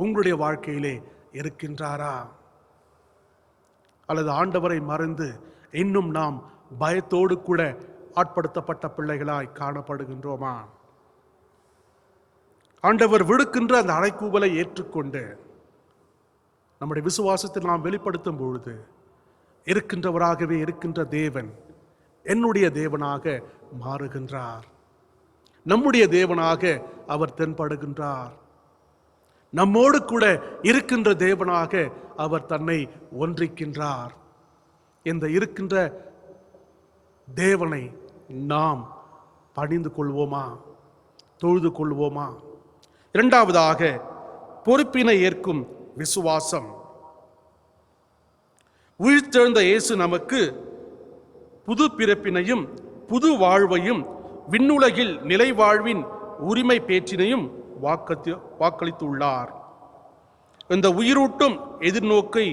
உங்களுடைய வாழ்க்கையிலே இருக்கின்றாரா? அல்லது ஆண்டவரை மறந்து இன்னும் நாம் பயத்தோடு கூட ஆட்படுத்தப்பட்ட பிள்ளைகளாய் காணப்படுகின்றோமா? ஆண்டவர் விடுக்கின்ற அந்த அழைக்கூவலை ஏற்றுக்கொண்டு நம்முடைய விசுவாசத்தை நாம் வெளிப்படுத்தும் பொழுது இருக்கின்றவராகவே இருக்கின்ற தேவன் என்னுடைய தேவனாக மாறுகின்றார். நம்முடைய தேவனாக அவர் தென்படுகின்றார். நம்மோடு கூட இருக்கின்ற தேவனாக அவர் தன்னை ஒன்றிக்கின்றார். இந்த இருக்கின்ற தேவனை நாம் பணிந்து கொள்வோமா? தொழுது கொள்வோமா? இரண்டாவதாக, பொறுப்பினை ஏற்கும் விசுவாசம். உயிர்த்தெழுந்த இயேசு நமக்கு புது பிறப்பினையும் புது வாழ்வையும் விண்ணுலகில் நிலை வாழ்வின் உரிமை பேற்றினையும் வாக்களித்துள்ளார். இந்த உயிரூட்டும் எதிர்நோக்கை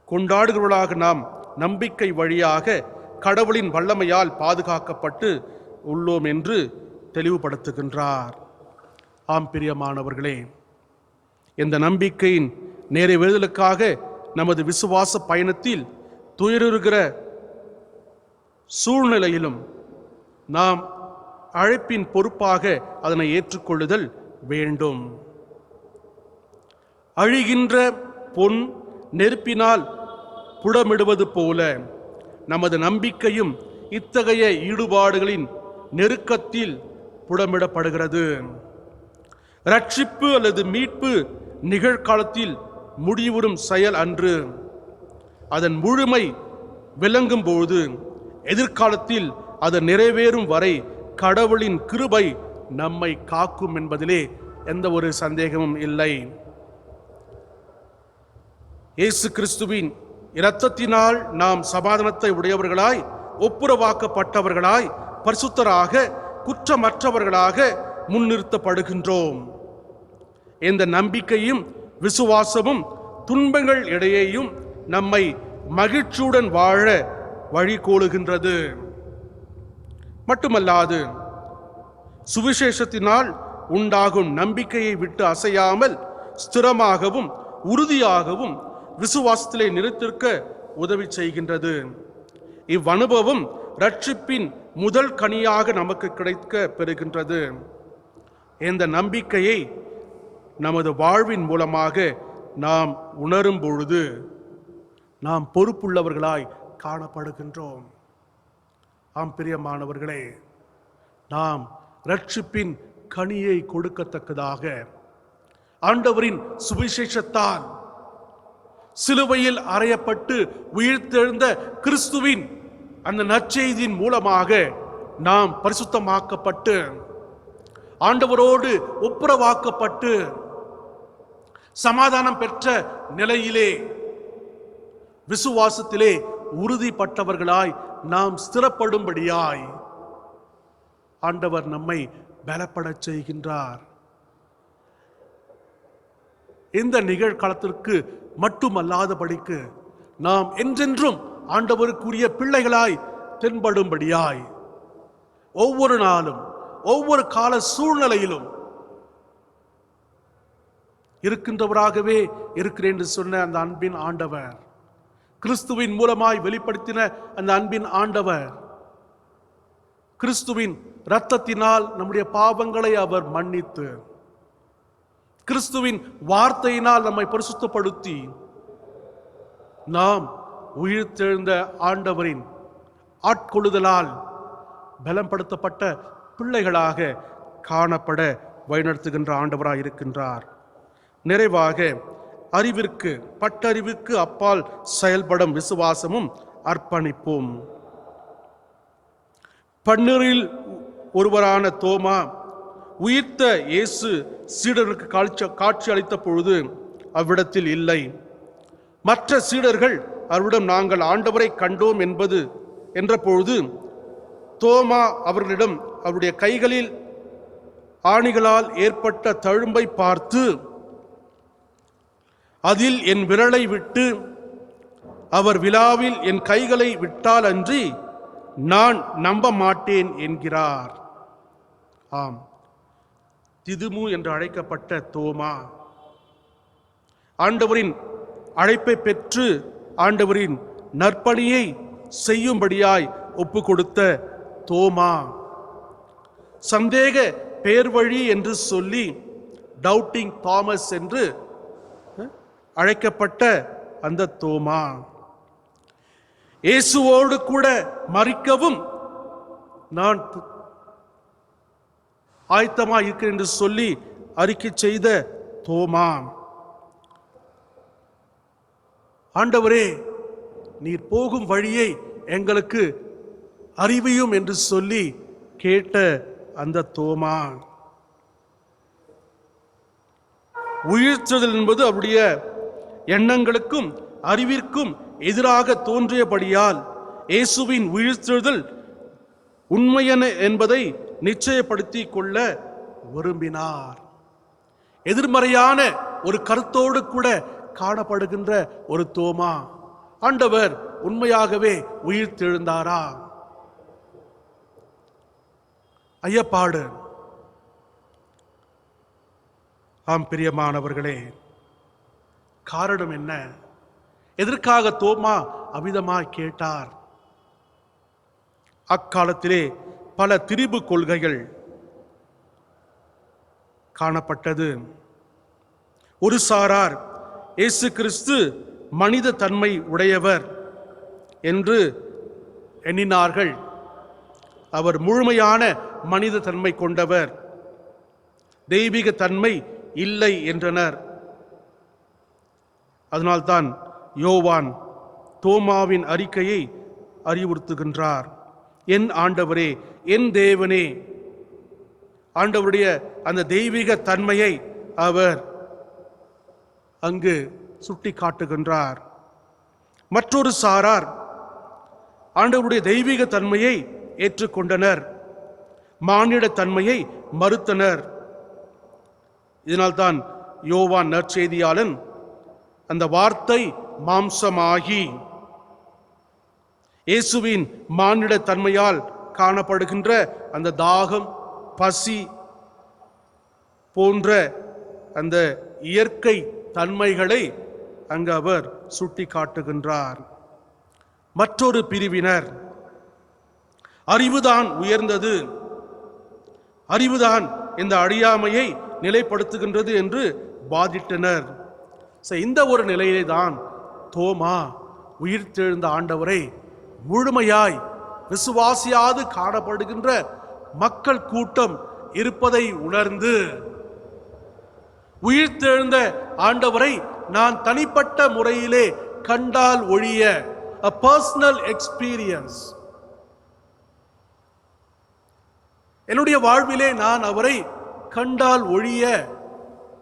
கொண்டாடுகிறவர்களாக நாம் நம்பிக்கை வழியாக கடவுளின் வல்லமையால் பாதுகாக்கப்பட்டு உள்ளோம் என்று தெளிவுபடுத்துகின்றார். ஆம் பிரியமானவர்களே, இந்த நம்பிக்கையின் நிறைவேறுதலுக்காக நமது விசுவாச பயணத்தில் துயருகிற சூழ்நிலையிலும் நாம் அழைப்பின் பொறுப்பாக அதனை ஏற்றுக்கொள்ளுதல் வேண்டும். அழிகின்ற பொன் நெருப்பினால் புடமிடுவது போல நமது நம்பிக்கையும் இத்தகைய ஈடுபாடுகளின் நெருக்கத்தில் புடமிடப்படுகிறது. ரட்சிப்பு அல்லது மீட்பு நிகழ்காலத்தில் முடிவுறும் செயல் அன்று. அதன் முழுமை விளங்கும் போது எதிர்காலத்தில் அது நிறைவேறும் வரை கடவுளின் கிருபை நம்மை காக்கும் என்பதிலே எந்த ஒரு சந்தேகமும் இல்லை. இயேசு கிறிஸ்துவின் இரத்தத்தினால் நாம் சமாதானத்தை உடையவர்களாய், ஒப்புரவாக்கப்பட்டவர்களாய், பரிசுத்தராக, குற்றமற்றவர்களாக முன்னிறுத்தப்படுகின்றோம். இந்த நம்பிக்கையும் விசுவாசமும் துன்பங்கள் இடையேயும் நம்மை மகிழ்ச்சியுடன் வாழ வழிகோலுகின்றது. மட்டுமல்லாது சுவிசேஷத்தினால் உண்டாகும் நம்பிக்கையை விட்டு அசையாமல் ஸ்திரமாகவும் உறுதியாகவும் விசுவாசத்திலே நிலைத்திருக்க உதவி செய்கின்றது. இவ்வனுபவம் ரட்சிப்பின் முதல் கனியாக நமக்கு கிடைக்க பெறுகின்றது. இந்த நம்பிக்கையை நமது வாழ்வின் மூலமாக நாம் உணரும் பொழுது நாம் பொறுப்புள்ளவர்களாய் காணப்படுகின்றோம். ஆம் பிரியமானவர்களே, நாம் ரட்சிப்பின் கனியை கொடுக்கத்தக்கதாக ஆண்டவரின் சுவிசேஷத்தால் சிலுவையில் அறையப்பட்டு உயிர்த்தெழுந்த கிறிஸ்துவின் அந்த நற்செய்தியின் மூலமாக நாம் பரிசுத்தமாக்கப்பட்டு ஆண்டவரோடு ஒப்புரவாக்கப்பட்டு சமாதானம் பெற்ற நிலையிலே விசுவாசத்திலே உறுதிப்பட்டவர்களாய் நாம் ஸ்திரப்படும்படியாய் ஆண்டவர் நம்மை பலப்படச் செய்கின்றார். இந்த நிகழ்காலத்திற்கு மட்டுமல்லாதபடிக்கு நாம் என்றென்றும் ஆண்டவருக்குரிய பிள்ளைகளாய் தென்படும்படியாய் ஒவ்வொரு நாளும் ஒவ்வொரு கால சூழ்நிலையிலும் இருக்கின்றவராகவே இருக்கிறேன் என்று சொன்ன அந்த அன்பின் ஆண்டவர், கிறிஸ்துவின் மூலமாய் வெளிப்படுத்தின அந்த அன்பின் ஆண்டவர், கிறிஸ்துவின் இரத்தத்தினால் நம்முடைய பாவங்களை அவர் மன்னித்து கிறிஸ்துவின் வார்த்தையினால் நம்மை பரிசுத்தப்படுத்தி நாம் உயிர்த்தெழுந்த ஆண்டவரின் ஆட்கொள்ளுதலால் பலப்படுத்தப்பட்ட பிள்ளைகளாக காணப்பட வழிநடத்துகின்ற ஆண்டவராய் இருக்கின்றார். நிறைவாக அறிவிற்கு பட்டறிவுக்கு அப்பால் செயல்படும் விசுவாசமும் அர்ப்பணிப்போம். பன்னிரில் ஒருவரான தோமா உயிர்த்த இயேசு சீடருக்கு காட்சி அளித்த பொழுது அவ்விடத்தில் இல்லை. மற்ற சீடர்கள் அவரிடம் நாங்கள் ஆண்டவரை கண்டோம் என்ற பொழுது தோமா அவர்களிடம் அவருடைய கைகளில் ஆணிகளால் ஏற்பட்ட தழும்பை பார்த்து அதில் என் விரலை விட்டு அவர் விலாவில் என் கைகளை விட்டால் அன்றி நான் நம்ப மாட்டேன் என்கிறார். ஆம், திதுமு என்று அழைக்கப்பட்ட தோமா, ஆண்டவரின் அழைப்பை பெற்று ஆண்டவரின் நற்பணியை செய்யும்படியாய் ஒப்பு கொடுத்த தோமா, சந்தேக பேர்வழி என்று சொல்லி டவுட்டிங் தாமஸ் என்று அழைக்கப்பட்ட அந்த தோமா, இயேசுவோடு கூட மரிக்கவும் நான் ஆயத்தமாக இருக்கிறேன் என்று சொல்லி அறிக்கை செய்த தோமா, ஆண்டவரே நீர் போகும் வழியை எங்களுக்கு அறிவியும் என்று சொல்லி கேட்ட அந்த தோமா, உயிர்த்தெழுதல் என்பது அவருடைய எண்ணங்களுக்கும் அறிவிற்கும் எதிராக தோன்றியபடியால் இயேசுவின் உயிர்த்தெழுதல் உண்மையென என்பதை நிச்சயப்படுத்தி கொள்ள விரும்பினார். எதிர்மறையான ஒரு கருத்தோடு கூட காணப்படுகின்ற ஒரு தோமா, ஆண்டவர் உண்மையாகவே உயிர்த்தெழுந்தாரா? ஐயப்பாடு. ஆம் பிரியமானவர்களே, காரணம் என்ன? எதற்காக தோமா அவிதமாய் கேட்டார்? அக்காலத்திலே பல திரிபு கொள்கைகள் காணப்பட்டது. ஒரு சாரார் இயேசு கிறிஸ்து மனித தன்மை உடையவர் என்று எண்ணினார்கள். அவர் முழுமையான மனித தன்மை கொண்டவர், தெய்வீக தன்மை இல்லை என்றனர். அதனால்தான் யோவான் தோமாவின் அறிக்கையை அறிவுறுத்துகின்றார். என் ஆண்டவரே, என் தேவனே. ஆண்டவருடைய அந்த தெய்வீக தன்மையை அவர் அங்கு சுட்டி காட்டுகின்றார். மற்றொரு சாரார் ஆண்டவருடைய தெய்வீக தன்மையை ஏற்றுக்கொண்டனர், மானிட தன்மையை மறுத்தனர். இதனால்தான் யோவான் நற்செய்தியாளன் அந்த வார்த்தை மாம்சமாகி இயேசுவின் மானிட தன்மையால் காணப்படுகின்ற அந்த தாகம், பசி போன்ற அந்த இயற்கை தன்மைகளை அங்கு அவர் சுட்டி காட்டுகின்றார். மற்றொரு பிரிவினர் அறிவுதான் உயர்ந்தது, அறிவுதான் இந்த அழியாமையை நிலைப்படுத்துகின்றது என்று வாதிட்டனர். இந்த ஒரு நிலையிலே தான் தோமா உயிர்த்தெழுந்த ஆண்டவரை முழுமையாய் விசுவாசியாது காணப்படுகின்ற மக்கள் கூட்டம் இருப்பதை உணர்ந்து, உயிர்த்தெழுந்த ஆண்டவரை நான் தனிப்பட்ட முறையிலே கண்டால் ஒழிய, a personal experience, என்னுடைய வாழ்விலே நான் அவரை கண்டால் ஒழிய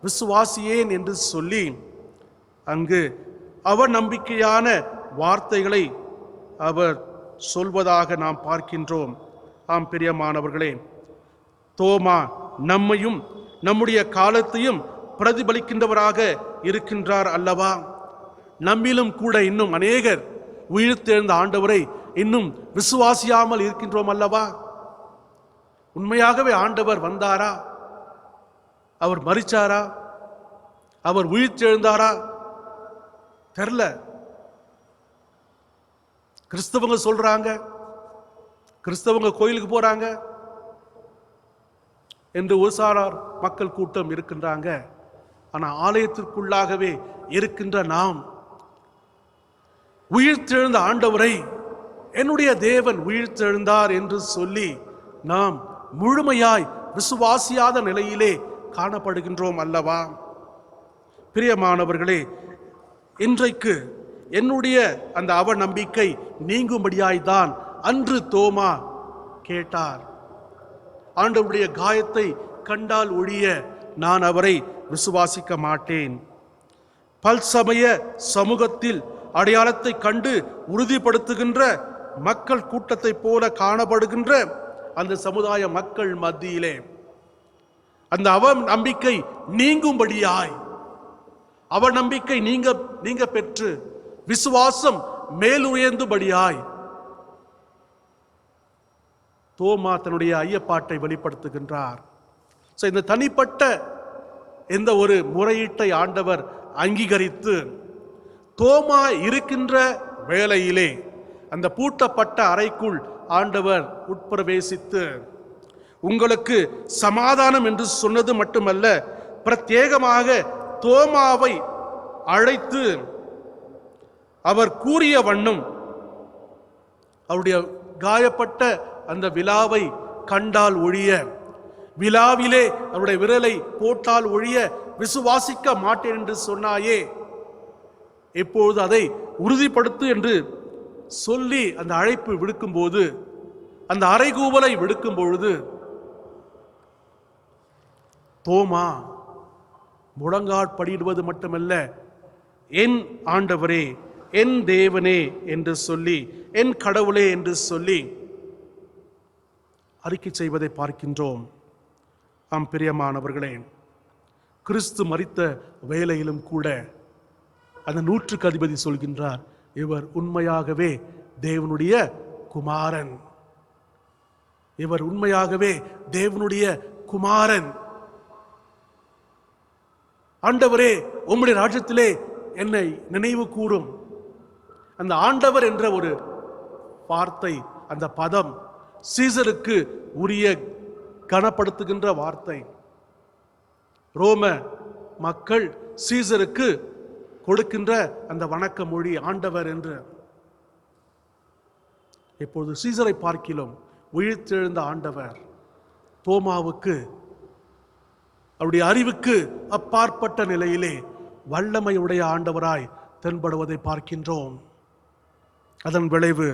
விசுவாசியேன் என்று சொல்லி அங்கு அவர் நம்பிக்கையான வார்த்தைகளை அவர் சொல்வதாக நாம் பார்க்கின்றோம். ஆம் பிரியமானவர்களே, தோமா நம்மையும் நம்முடைய காலத்தையும் பிரதிபலிக்கின்றவராக இருக்கின்றார் அல்லவா? நம்மிலும் கூட இன்னும் அநேகர் உயிர்த்தெழுந்த ஆண்டவரை இன்னும் விசுவாசியாமல் இருக்கின்றோம் அல்லவா? உண்மையாகவே ஆண்டவர் வந்தாரா? அவர் மரிச்சாரா? அவர் உயிர்த்தெழுந்தாரா? தெரியல. கிறிஸ்தவங்க சொல்றாங்க, கிறிஸ்தவங்க கோயிலுக்கு போறாங்க என்று ஒரு சாரார் மக்கள் கூட்டம் இருக்கின்றாங்க. ஆனா ஆலயத்திற்குள்ளாகவே இருக்கின்ற நாம் உயிர்த்தெழுந்த ஆண்டவரை, என்னுடைய தேவன் உயிர்த்தெழுந்தார் என்று சொல்லி நாம் முழுமையாய் விசுவாசியாத நிலையிலே காணப்படுகின்றோம் அல்லவா? பிரியமானவர்களே, இன்றைக்கு என்னுடைய அந்த அவநம்பிக்கை நீங்கும்படியாய்தான் அன்று தோமா கேட்டார். ஆண்டவருடைய காயத்தை கண்டால் ஒழிய நான் அவரை விசுவாசிக்க மாட்டேன். பல்சமய சமூகத்தில் அடையாளத்தை கண்டு உறுதிப்படுத்துகின்ற மக்கள் கூட்டத்தை போல காணப்படுகின்ற அந்த சமுதாய மக்கள் மத்தியிலே அந்த அவநம்பிக்கை நீங்கும்படியாய், அவநம்பிக்கை நீங்க பெற்று விசுவாசம் மேலுயர்ந்துபடியாய் தோமா தன்னுடைய ஐயப்பாட்டை வெளிப்படுத்துகின்றார். இந்த தனிப்பட்ட எந்த ஒரு முறையீட்டை ஆண்டவர் அங்கீகரித்து தோமா இருக்கின்ற வேளையிலே அந்த பூட்டப்பட்ட அறைக்குள் ஆண்டவர் உட்பிரவேசித்து உங்களுக்கு சமாதானம் என்று சொன்னது மட்டுமல்ல, பிரத்யேகமாக தோமாவை அழைத்து அவர் கூறிய வண்ணம் அவருடைய காயப்பட்ட அந்த விலாவை கண்டால் ஒழிய, விலாவிலே அவருடைய விரலை போட்டால் ஒழிய விசுவாசிக்க மாட்டேன் என்று சொன்னாயே, இப்பொழுது அதை உறுதிப்படுத்து என்று சொல்லி அந்த அழைப்பு விடுக்கும் போது, அந்த அறைகூவலை விடுக்கும் பொழுது தோமா முழங்காற்படியிடுவது மட்டுமல்ல, என் ஆண்டவரே, என் தேவனே என்று சொல்லி, என் கடவுளே என்று சொல்லி அறிக்கை செய்வதை பார்க்கின்றோம். ஆம் பிரியமானவர்களே, கிறிஸ்து மரித்த வேளையிலும் கூட அந்த 100க்கு அதிபதி சொல்கின்றார், இவர் உண்மையாகவே தேவனுடைய குமாரன், இவர் உண்மையாகவே தேவனுடைய குமாரன். ஆண்டவரே, உம்முடைய ராஜ்யத்திலே என்னை நினைவு கூறும். அந்த ஆண்டவர் என்ற ஒரு வார்த்தை, அந்த பதம் சீசருக்கு உரிய கனப்படுத்துகின்ற வார்த்தை. ரோம மக்கள் சீசருக்கு கொடுக்கின்ற அந்த வணக்க மொழி ஆண்டவர் என்று. இப்போது சீசரை பார்க்கிலும் உயிர்த்தெழுந்த ஆண்டவர் தோமாவுக்கு அவருடைய அறிவுக்கு அப்பாற்பட்ட நிலையிலே வல்லமையுடைய ஆண்டவராய் தென்படுவதை பார்க்கின்றோம். அதன் விளைவு,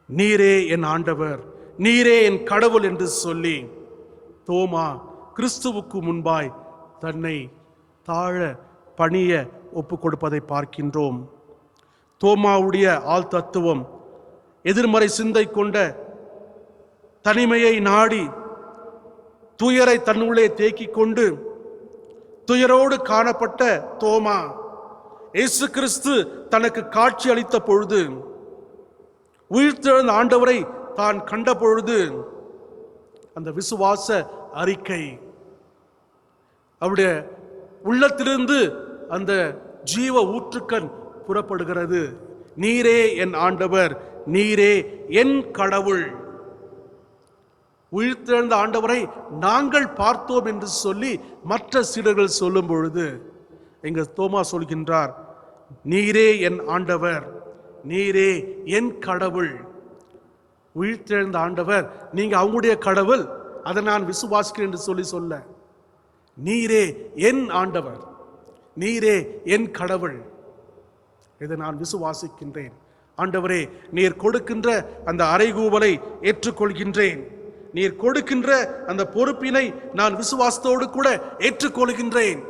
நீரே என் ஆண்டவர், நீரே என் கடவுள் என்று சொல்லி தோமா கிறிஸ்துவுக்கு முன்பாய் தன்னை தாழ பணிய ஒப்பு கொடுப்பதை பார்க்கின்றோம். தோமாவுடைய ஆள் தத்துவம் எதிர்மறை சிந்தை கொண்ட தனிமையை நாடி துயரை தன்னுள்ளே தேக்கிக் கொண்டு துயரோடு காணப்பட்ட தோமா இயேசு கிறிஸ்து தனக்கு காட்சி அளித்த பொழுது, உயிர்த்தெழுந்த ஆண்டவரை தான் கண்ட பொழுது, அந்த விசுவாச அறிக்கை அவருடைய உள்ளத்திலிருந்து அந்த ஜீவ ஊற்றுக்கண் புறப்படுகிறது. நீரே என் ஆண்டவர், நீரே என் கடவுள். உயிர்த்தெழுந்த ஆண்டவரை நாங்கள் பார்த்தோம் என்று சொல்லி மற்ற சீடர்கள் சொல்லும் பொழுது எங்க தோமா சொல்கின்றார், நீரே என் ஆண்டவர், நீரே என் கடவுள். உயிர்த்தெழுந்த ஆண்டவர், நீங்க அவங்களுடைய கடவுள், அதை நான் விசுவாசிக்கிறேன் என்று சொல்ல, நீரே என் ஆண்டவர், நீரே என் கடவுள், இதை நான் விசுவாசிக்கின்றேன். ஆண்டவரே, நீர் கொடுக்கின்ற அந்த அறைகூவலை ஏற்றுக்கொள்கின்றேன், நீர் கொடுக்கின்ற அந்த பொறுப்பினை நான் விசுவாசத்தோடு கூட ஏற்றுக்கொள்கின்றேன்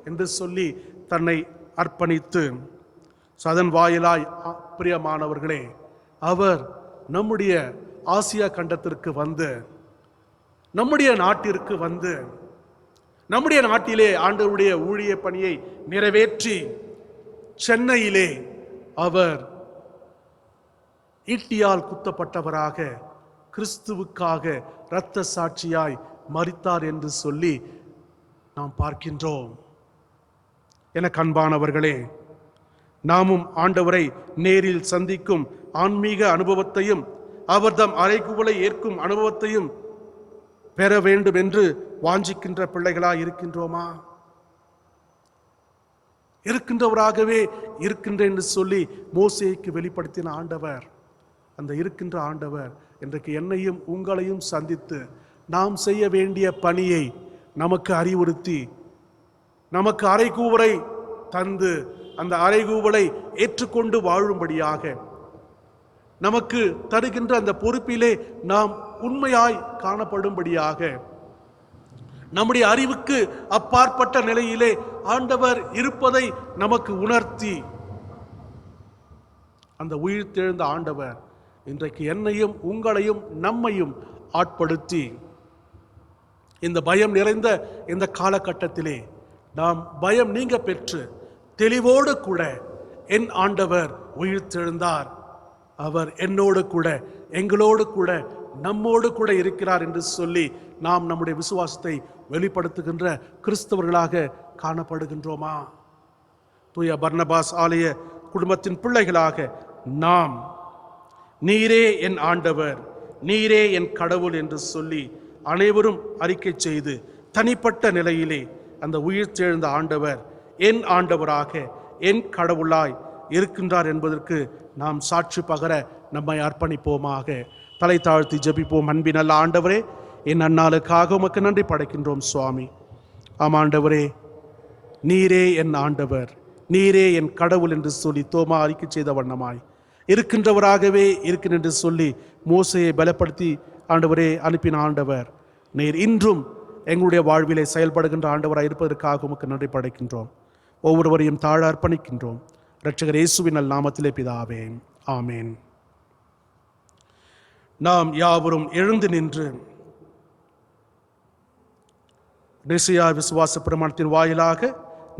என்று சொல்லி தன்னை அர்ப்பணித்து, அதன் வாயிலாய் பிரியமானவர்களே, அவர் நம்முடைய ஆசியா கண்டத்திற்கு வந்து, நம்முடைய நாட்டிற்கு வந்து, நம்முடைய நாட்டிலே ஆண்டவருடைய ஊழிய பணியை நிறைவேற்றி சென்னையிலே அவர் ஈட்டியால் குத்தப்பட்டவராக கிறிஸ்துவுக்காக இரத்த சாட்சியாய் மரித்தார் என்று சொல்லி நாம் பார்க்கின்றோம். எனக்கு அன்பானவர்களே, நாமும் ஆண்டவரை நேரில் சந்திக்கும் ஆன்மீக அனுபவத்தையும் அவர்தம் அறைகூவலை ஏற்கும் அனுபவத்தையும் பெற வேண்டும் என்று வாஞ்சிக்கின்ற பிள்ளைகளாய் இருக்கின்றோமா? இருக்கின்றவராகவே இருக்கின்ற என்று சொல்லி மோசேக்கு வெளிப்படுத்தின ஆண்டவர், அந்த இருக்கின்ற ஆண்டவர் இன்றைக்கு என்னையும் உங்களையும் சந்தித்து நாம் செய்ய வேண்டிய பணியை நமக்கு அறிவுறுத்தி, நமக்கு அறைகூவலை தந்து அந்த அறைகூவலை ஏற்றுக்கொண்டு வாழும்படியாக நமக்கு தருகின்ற அந்த பொறுப்பிலே நாம் உண்மையாய் காணப்படும்படியாக, நம்முடைய அறிவுக்கு அப்பாற்பட்ட நிலையிலே ஆண்டவர் இருப்பதை நமக்கு உணர்த்தி, அந்த உயிர்த்தெழுந்த ஆண்டவர் இன்றைக்கு என்னையும் உங்களையும் நம்மையும் ஆட்படுத்தி, இந்த பயம் நிறைந்த இந்த காலகட்டத்திலே நாம் பயம் நீங்க பெற்று தெளிவோடு கூட என் ஆண்டவர் உயிர்த்தெழுந்தார், அவர் என்னோடு கூட எங்களோடு கூட நம்மோடு கூட இருக்கிறார் என்று சொல்லி நாம் நம்முடைய விசுவாசத்தை வெளிப்படுத்துகின்ற கிறிஸ்தவர்களாக காணப்படுகின்றோமா? தூய பர்னபாஸ் ஆலய குடும்பத்தின் பிள்ளைகளாக நாம் நீரே என் ஆண்டவர், நீரே என் கடவுள் என்று சொல்லி அனைவரும் அறிக்கை செய்து தனிப்பட்ட நிலையிலே அந்த உயிர்த்தெழுந்த ஆண்டவர் என் ஆண்டவராக என் கடவுளாய் இருக்கின்றார் என்பதற்கு நாம் சாட்சி பகர நம்மை அர்ப்பணிப்போமாக. தலை தாழ்த்தி ஜெபிப்போம். அன்பின் நல்ல ஆண்டவரே, என் அன்னாளுக்காக உமக்கு நன்றி படைக்கின்றோம் சுவாமி. ஆம் ஆண்டவரே, நீரே என் ஆண்டவர், நீரே என் கடவுள் என்று சொல்லி தோமா அறிக்கை செய்த வண்ணமாய் இருக்கின்றவராகவே இருக்கிறேன் என்று சொல்லி மோசையை பலப்படுத்தி ஆண்டவரே அனுப்பின ஆண்டவர், நீர் இன்றும் எங்களுடைய வாழ்விலே செயல்படுகின்ற ஆண்டவராய் இருப்பதற்காக உமக்கு நன்றி படைக்கின்றோம். ஒவ்வொருவரையும் தாழ அர்ப்பணிக்கின்றோம். இரட்சகர் இயேசுவின் நல் நாமத்திலே பிதாவே, ஆமேன். நாம் யாவரும் எழுந்து நின்று நிசையா விசுவாச பிரமாணத்தின் வாயிலாக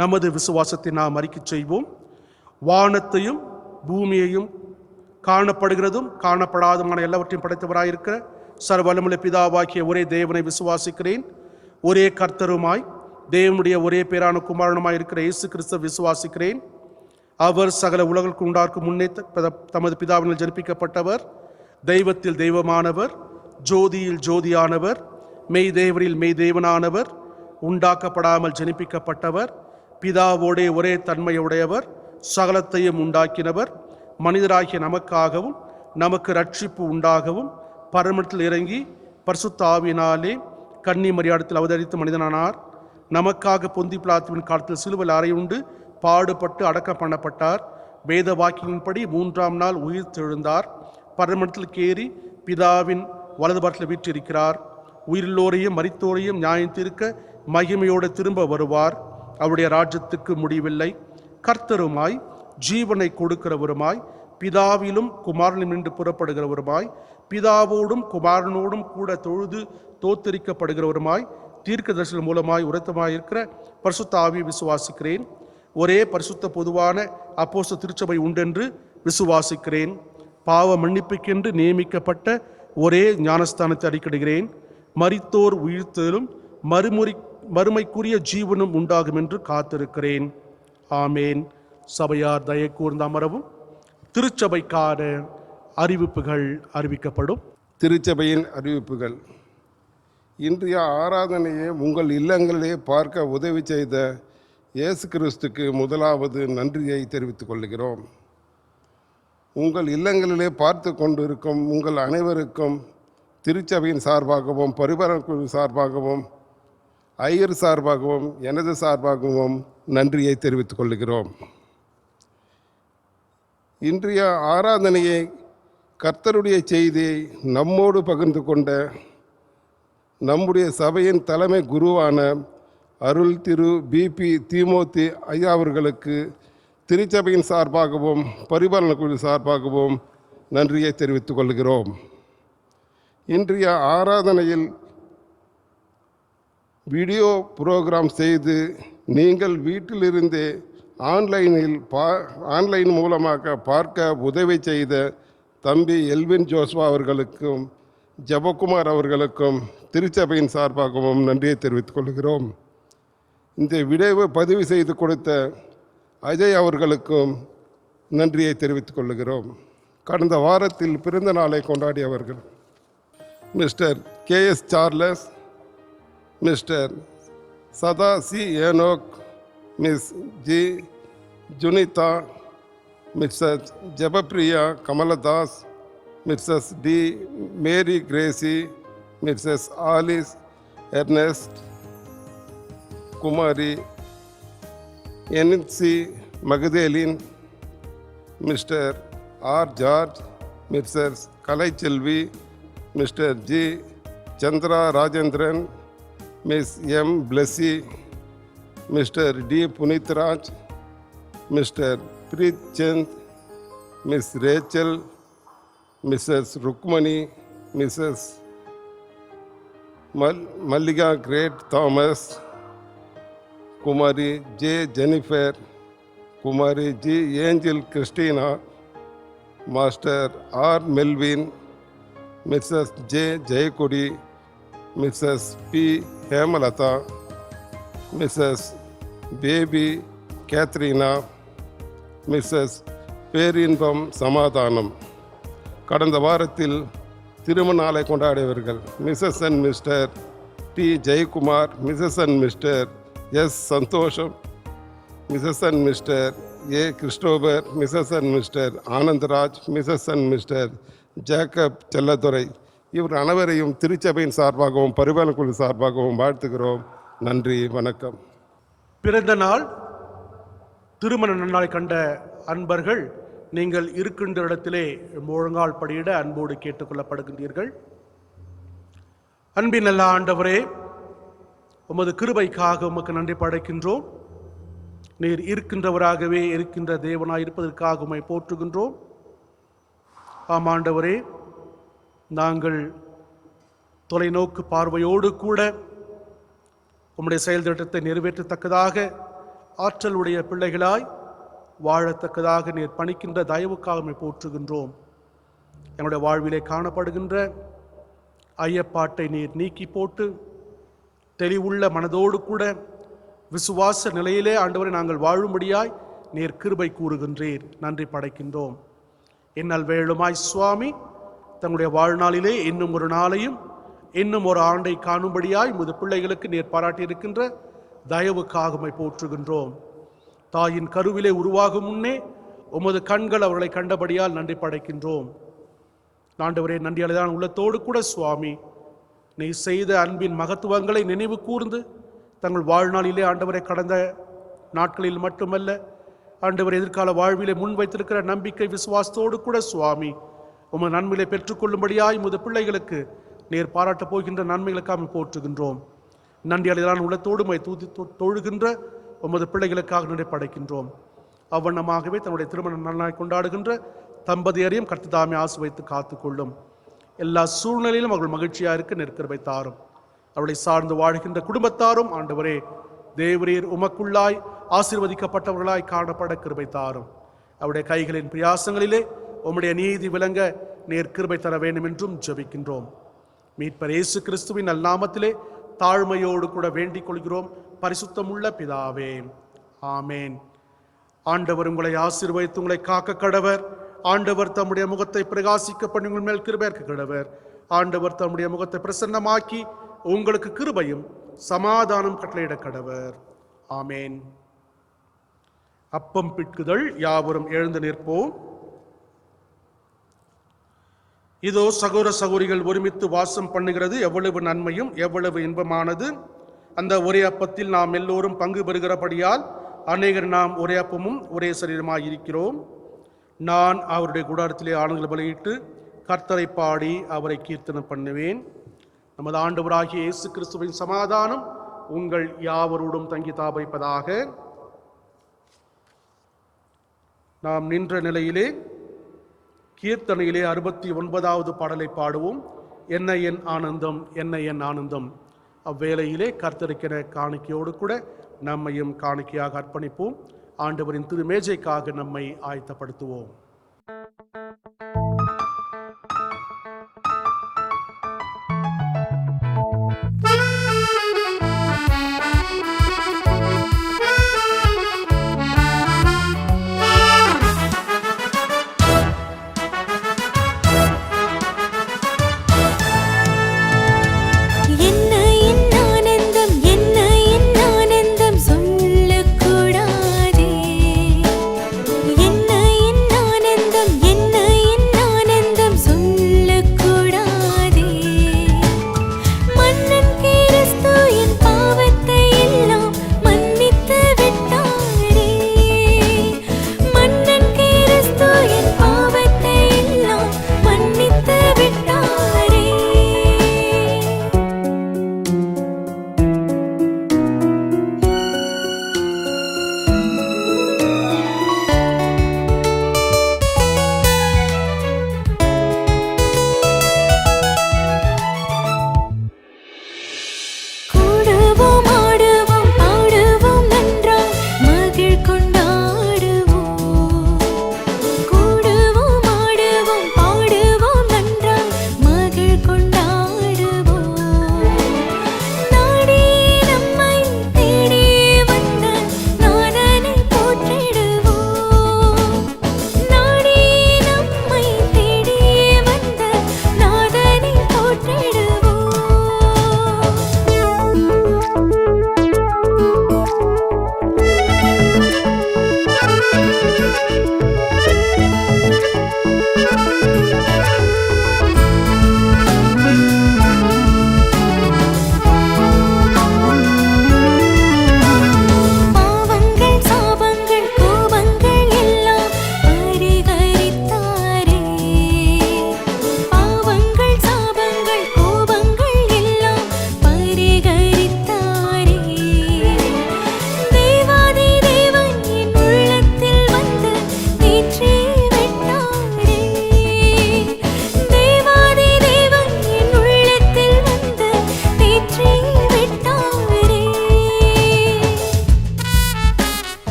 நமது விசுவாசத்தை நாம் அறிக்கை செய்வோம். வானத்தையும் பூமியையும் காணப்படுகிறதும் காணப்படாதுமான எல்லாவற்றையும் படைத்தவராயிருக்கிற சர்வவல்லமையுள்ள பிதாவாகிய ஒரே தேவனை விசுவாசிக்கிறேன். ஒரே கர்த்தருமாய் தேவனுடைய ஒரே பேரான குமாரனுமாய் இருக்கிற இயேசு கிறிஸ்து விசுவாசிக்கிறேன். அவர் சகல உலகிற்கு உண்டாக்கும் முன்னே தமது பிதாவினால் ஜனிப்பிக்கப்பட்டவர், தெய்வத்தில் தெய்வமானவர், ஜோதியில் ஜோதியானவர், மெய் தேவரில் மெய் தேவனானவர், உண்டாக்கப்படாமல் ஜனிப்பிக்கப்பட்டவர், பிதாவோடே ஒரே தன்மையுடையவர், சகலத்தையும் உண்டாக்கினவர், மனிதராகிய நமக்காகவும் நமக்கு ரட்சிப்பு உண்டாகவும் பரமத்தில் இறங்கி பரிசுத்த ஆவியினாலே கன்னி மரியாதத்தில் அவதரித்து மனிதனானார். நமக்காக பொந்தி பிலாத்துவின் காலத்தில் சிலுவையில் அறையுண்டு பாடுபட்டு அடக்கம் பண்ணப்பட்டார். வேத வாக்கியின்படி 3ஆம் நாள் உயிர் தெழுந்தார். பரமத்தில் கேறி பிதாவின் வலதுபாரத்தில் வீற்றிருக்கிறார். உயிரில்லோரையும் மரித்தோரையும் நியாயம் தீர்க்க மகிமையோடு திரும்ப வருவார். அவருடைய ராஜ்யத்துக்கு முடிவில்லை. கர்த்தருமாய் ஜீவனை கொடுக்கிறவருமாய் பிதாவிலும் குமாரனிலும் நின்று புறப்படுகிறவருமாய் பிதாவோடும் குமாரனோடும் கூட தொழுது தோத்தரிக்கப்படுகிறவருமாய் தீர்க்க தரிசனம் மூலமாய் உரத்தமாய் இருக்கிற பரிசுத்த ஆவியை விசுவாசிக்கிறேன். ஒரே பரிசுத்த பொதுவான அப்போஸ்தல திருச்சபை உண்டென்று விசுவாசிக்கிறேன். பாவ மன்னிப்புக்கென்று நியமிக்கப்பட்ட ஒரே ஞானஸ்தானத்தை அறிக்கையிடுகிறேன். மரித்தோர் உயிர்த்தலும் மறுமைக்குரிய ஜீவனும் உண்டாகும் என்று காத்திருக்கிறேன். ஆமேன். சபையார் தயை கூர்ந்து அமரவும். திருச்சபைக்கான அறிவிப்புகள் அறிவிக்கப்படும். திருச்சபையின் அறிவிப்புகள். இன்றைய ஆராதனையை உங்கள் இல்லங்களிலே பார்க்க உதவி செய்த இயேசு கிறிஸ்துக்கு முதலாவது நன்றியை தெரிவித்துக் கொள்கிறோம். உங்கள் இல்லங்களிலே பார்த்து கொண்டிருக்கும் உங்கள் அனைவருக்கும் திருச்சபையின் சார்பாகவும் பரிபாலன குழு சார்பாகவும் ஐயர் சார்பாகவும் எனது சார்பாகவும் நன்றியை தெரிவித்துக் கொள்கிறோம். இன்றைய ஆராதனையை கர்த்தருடைய செய்தியை நம்மோடு பகிர்ந்து கொண்ட நம்முடைய சபையின் தலைமை குருவான அருள் திரு பிபி தீமோத்தி ஐயா அவர்களுக்கு திருச்சபையின் சார்பாகவும் பரிபாலன குழு சார்பாகவும் நன்றியை தெரிவித்துக் கொள்கிறோம். இன்றைய ஆராதனையில் வீடியோ புரோகிராம் செய்து நீங்கள் வீட்டிலிருந்தே ஆன்லைன் மூலமாக பார்க்க உதவி செய்த தம்பி எல்வின் ஜோஸ்வா அவர்களுக்கும் ஜபகுமார் அவர்களுக்கும் திருச்சபையின் சார்பாகவும் நன்றியை தெரிவித்துக் கொள்கிறோம். இந்த வீடியோவை பதிவு செய்து கொடுத்த அஜய் அவர்களுக்கும் நன்றியை தெரிவித்துக் கொள்கிறோம். கடந்த வாரத்தில் பிறந்த நாளை கொண்டாடியவர்கள் Mr KS Charles, Mr Satha C Enoch, Miss G Junitha, Mrs Jabapriya Kamaladas, Mrs D Mary Gracy, Mrs Alice Ernest, Kumari NC Magdalene, Mr R George, Mrs Kalaiselvi, Mr G Chandra Rajendran, Miss M Blessy, Mr D Punithraj, Mr Preet Chand, Miss Rachel, Mrs Rukmani, Mrs Mallika Great Thomas, Kumari J Jennifer, Kumari G Angel Christina, Master R Melvin, Mrs J Jayakodi, Mrs P Hemalatha, Mrs Baby Katrina, Mrs Perinbam Samadhanam. கடந்த வாரத்தில் திருமண நாளை கொண்டாடியவர்கள் Mrs and Mr D Jayakumar, Mrs and Mr S Santhosham, Mrs and Mr A Christopher, Mrs and Mr Anandaraj, Mrs and Mr Jacob Chelladurai. இவர் அனைவரையும் திருச்சபையின் சார்பாகவும் பரிபாலன குழு சார்பாகவும் வாழ்த்துகிறோம். நன்றி, வணக்கம். பிறந்த நாள் திருமண நன்னாளை கண்ட அன்பர்கள் நீங்கள் இருக்கின்ற இடத்திலே முழங்கால் படியிட அன்போடு கேட்டுக்கொள்ளப்படுகின்றீர்கள். அன்பின் நல்ல ஆண்டவரே, உமது கிருபைக்காக உமக்கு நன்றி படைக்கின்றோம். நீர் இருக்கின்றவராகவே இருக்கின்ற தேவனாய் இருப்பதற்காக உம்மை போற்றுகின்றோம். ஆம் ஆண்டவரே, நாங்கள் தொலைநோக்கு பார்வையோடு கூட உம்முடைய செயல் திட்டத்தை நிறைவேற்றத்தக்கதாக ஆற்றலுடைய பிள்ளைகளாய் வாழத்தக்கதாக நீர் பணிக்கின்ற தயவுக்காக உம்மை போற்றுகின்றோம். எங்களுடைய வாழ்விலே காணப்படுகின்ற ஐயப்பாட்டை நீர் நீக்கி போட்டு தெளிவுள்ள மனதோடு கூட விசுவாச நிலையிலே ஆண்டவரை நாங்கள் வாழும்படியாய் நீர் கிருபை கூறுகின்றீர். நன்றி படைக்கின்றோம். இன்னல் வேளுமாய் சுவாமி தங்களுடைய வாழ்நாளிலே இன்னும் ஒரு நாளையும் இன்னும் ஒரு ஆண்டை காணும்படியாய் உமது பிள்ளைகளுக்கு நீர் பாராட்டியிருக்கின்ற தயவுக்காக உம்மை போற்றுகின்றோம். தாயின் கருவிலே உருவாகும் முன்னே உமது கண்கள் அவர்களை கண்டபடியால் நன்றி படைக்கின்றோம். ஆண்டவரே, நன்றியாளதான் உள்ளத்தோடு கூட சுவாமி நீ செய்த அன்பின் மகத்துவங்களை நினைவு கூர்ந்து தங்கள் வாழ்நாளிலே ஆண்டவரை கடந்த நாட்களில் மட்டுமல்ல ஆண்டவர் எதிர்கால வாழ்விலே முன்வைத்திருக்கிற நம்பிக்கை விசுவாசத்தோடு கூட சுவாமி உமது நன்மையை பெற்றுக்கொள்ளும்படியாய் உமது பிள்ளைகளுக்கு நீர் பாராட்டப் போகின்ற நன்மைகளுக்காக போற்றுகின்றோம். நன்றியாளதான் உள்ளத்தோடு உம்மை தொழுகின்ற உமது பிள்ளைகளுக்காக நன்றி படைக்கின்றோம். அவ்வண்ணமாகவே தன்னுடைய திருமண நன்னாய் கொண்டாடுகின்ற தம்பதியரையும் கர்த்ததாமே ஆசீர்வதித்து காத்துக்கொள்ளும். எல்லா சூழ்நிலையிலும் அவர்கள் மகிழ்ச்சியாக இருக்க நெருக்கிருபை தாரும். அவளை சார்ந்து வாழ்கின்ற குடும்பத்தாரும் ஆண்டவரே தேவரீர் உமக்குள்ளாய் ஆசீர்வதிக்கப்பட்டவர்களாய் காணப்பட கிருபை தாரும். அவருடைய கைகளின் பிரயாசங்களிலே உம்முடைய நீதி விளங்க நீர் கிருபை தர வேண்டும் என்றும் ஜெபிக்கின்றோம். மீட்பர் இயேசு கிறிஸ்துவின் நல்நாமத்திலே தாழ்மையோடு கூட வேண்டிக் கொள்கிறோம். பரிசுத்தமுள்ள பிதாவே, ஆமேன். ஆண்டவர் உங்களை ஆசீர்வதித்து உங்களை காக்க கடவர். ஆண்டவர் தம்முடைய முகத்தை பிரகாசிக்க பண்ணி உங்கள் மேல் கிருபையாக்க கடவர். ஆண்டவர் தம்முடைய முகத்தை பிரசன்னமாக்கி உங்களுக்கு கிருபையும் சமாதானம் கட்டளையிட கடவர். ஆமேன். அப்பம் பிட்குதல். யாவரும் எழுந்து நிற்போம். இதோ சகோதர சகோதரிகள் ஒருமித்து வாசம் பண்ணுகிறது எவ்வளவு நன்மையும் எவ்வளவு இன்பமானது. அந்த ஒரே அப்பத்தில் நாம் எல்லோரும் பங்கு பெறுகிறபடியால் அநேகர் நாம் ஒரே அப்பமும் ஒரே சரீரமாய் இருக்கிறோம். நான் அவருடைய கூடாரத்திலே ஆனந்தங்களை பலியிட்டு கர்த்தரை பாடி அவரை கீர்த்தனம் பண்ணுவேன். நமது ஆண்டவராகிய இயேசு கிறிஸ்துவின் சமாதானம் உங்கள் யாவரோடும் தங்கி தாபைப்பதாக. நாம் நின்ற நிலையிலே கீர்த்தனையிலே 69வது பாடலை பாடுவோம். என்ன என் ஆனந்தம், என்ன என் ஆனந்தம். அவ்வேளையிலே கர்த்தருக்கென காணிக்கையோடு கூட நம்மையும் காணிக்கையாக அர்ப்பணிப்போம். ஆண்டவரின் திருமேஜைக்காக நம்மை ஆயத்தப்படுத்துவோம். என்ன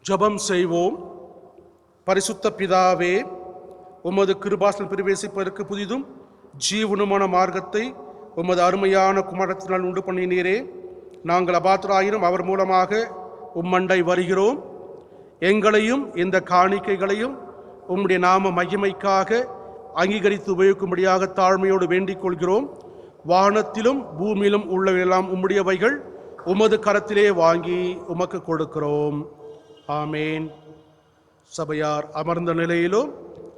ஜெபம் செய்வோம். பரிசுத்த பிதாவே, உமது கிருபாசனம் பிரவேசிப்பதற்கு புதிதும் ஜீவனுமான மார்க்கத்தை உமது அருமையான குமாரத்தினால் உண்டு பண்ணினீரே. நாங்கள் அபாத்திராயினும் அவர் மூலமாக உம்மண்டை வருகிறோம். எங்களையும் இந்த காணிக்கைகளையும் உம்முடைய நாம மகிமைக்காக அங்கீகரித்து உபயோகிக்கும்படியாக தாழ்மையோடு வேண்டிக் கொள்கிறோம். வானத்திலும் பூமியிலும் உள்ளவையெல்லாம் உம்முடையவைகள். உமது கரத்திலே வாங்கி உமக்கு கொடுக்கிறோம். ஆமேன். சபையார் அமர்ந்த நிலையிலோ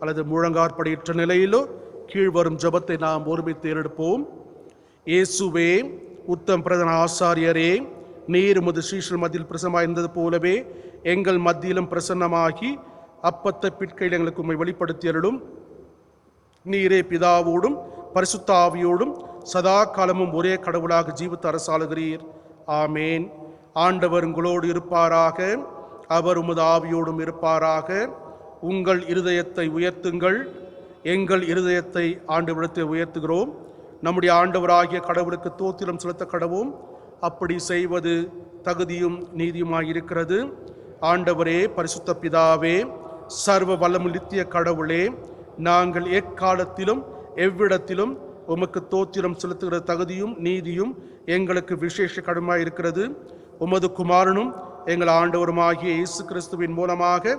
அல்லது முழங்காற்படியிட்ட நிலையிலோ கீழ்வரும் ஜெபத்தை நாம் ஒருமித்து ஏறெடுப்போம். இயேசுவே, உத்தம் பிரதான ஆசாரியரே, நீர் உமது சீஷர் மத்தியில் பிரசன்னமாயிருந்தது போலவே எங்கள் மத்தியிலும் பிரசன்னமாகி அப்பத்தை பிற்கையில் எங்களுக்கு உம்மை வெளிப்படுத்தியருளும். நீரே பிதாவோடும் பரிசுத்த ஆவியோடும் சதா காலமும் ஒரே கடவுளாக ஜீவித்து அரசாளுகிறீர். ஆமேன். ஆண்டவர் உங்களோடு இருப்பாராக. அவர் உமது ஆவியோடும் இருப்பாராக. உங்கள் இருதயத்தை உயர்த்துங்கள். எங்கள் இருதயத்தை ஆண்டவரிடத்தில் உயர்த்துகிறோம். நம்முடைய ஆண்டவராகிய கடவுளுக்கு தோத்திரம் செலுத்த கடவும். அப்படி செய்வது தகுதியும் நீதியுமாயிருக்கிறது. ஆண்டவரே, பரிசுத்த பிதாவே, சர்வ வல்லமுள்ள நித்திய கடவுளே, நாங்கள் எக்காலத்திலும் எவ்விடத்திலும் உமக்கு தோத்திரம் செலுத்துகிற தகுதியும் நீதியும் எங்களுக்கு விசேஷ கடமையாக இருக்கிறது. உமது குமாரனும் எங்கள் ஆண்டவருமாகிய இயேசு கிறிஸ்துவின் மூலமாக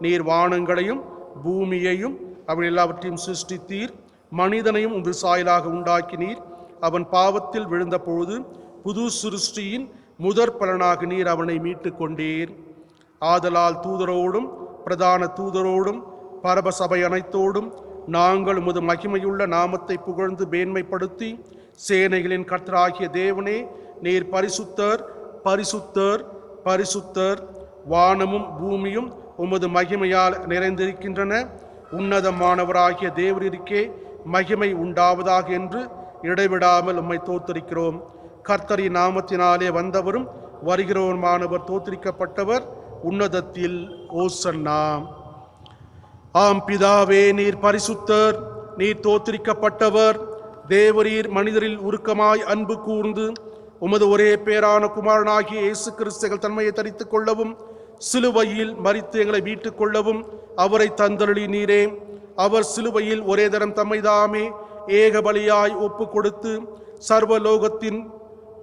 நீர் வானங்களையும் பூமியையும் அவன் எல்லாவற்றையும் சிருஷ்டித்தீர். மனிதனையும் உங்கள் சாயலாக உண்டாக்கினீர். அவன் பாவத்தில் விழுந்த பொழுது புது சிருஷ்டியின் முதற் பலனாக நீர் அவனை மீட்டு கொண்டீர். ஆதலால் தூதரோடும் பிரதான தூதரோடும் பரப சபை அனைத்தோடும் நாங்கள் உமது மகிமையுள்ள நாமத்தை புகழ்ந்து மேன்மைப்படுத்தி, சேனைகளின் கர்த்தராகிய தேவனே, நீர் பரிசுத்தர், பரிசுத்தர், பரிசுத்தர், வானமும் பூமியும் உமது மகிமையால் நிறைந்திருக்கின்றன. உன்னதமானவராகிய தேவரிற்கே மகிமை உண்டாவதாக என்று இடைவிடாமல் உம்மை தோத்தரிக்கிறோம். கர்த்தரின் நாமத்தினாலே வந்தவரும் வருகிறவருமானவர் தோத்தரிக்கப்பட்டவர். உன்னதத்தில் ஓசன்னா. ஆம் பிதாவே, நீர் பரிசுத்தர், நீர் தோத்தரிக்கப்பட்டவர். தேவரீர் மனிதரில் உருக்கமாய் அன்பு கூர்ந்து உமது ஒரே பேரான குமாரனாகிய இயேசு கிறிஸ்துகள் தன்மையை தரித்துக் கொள்ளவும் சிலுவையில் மரித்து எங்களை மீட்டுக் கொள்ளவும் அவரை தந்தருளி நீரே. அவர் சிலுவையில் ஒரே தரம் தம்மை தாமே ஏக பலியாய் ஒப்பு கொடுத்து சர்வலோகத்தின்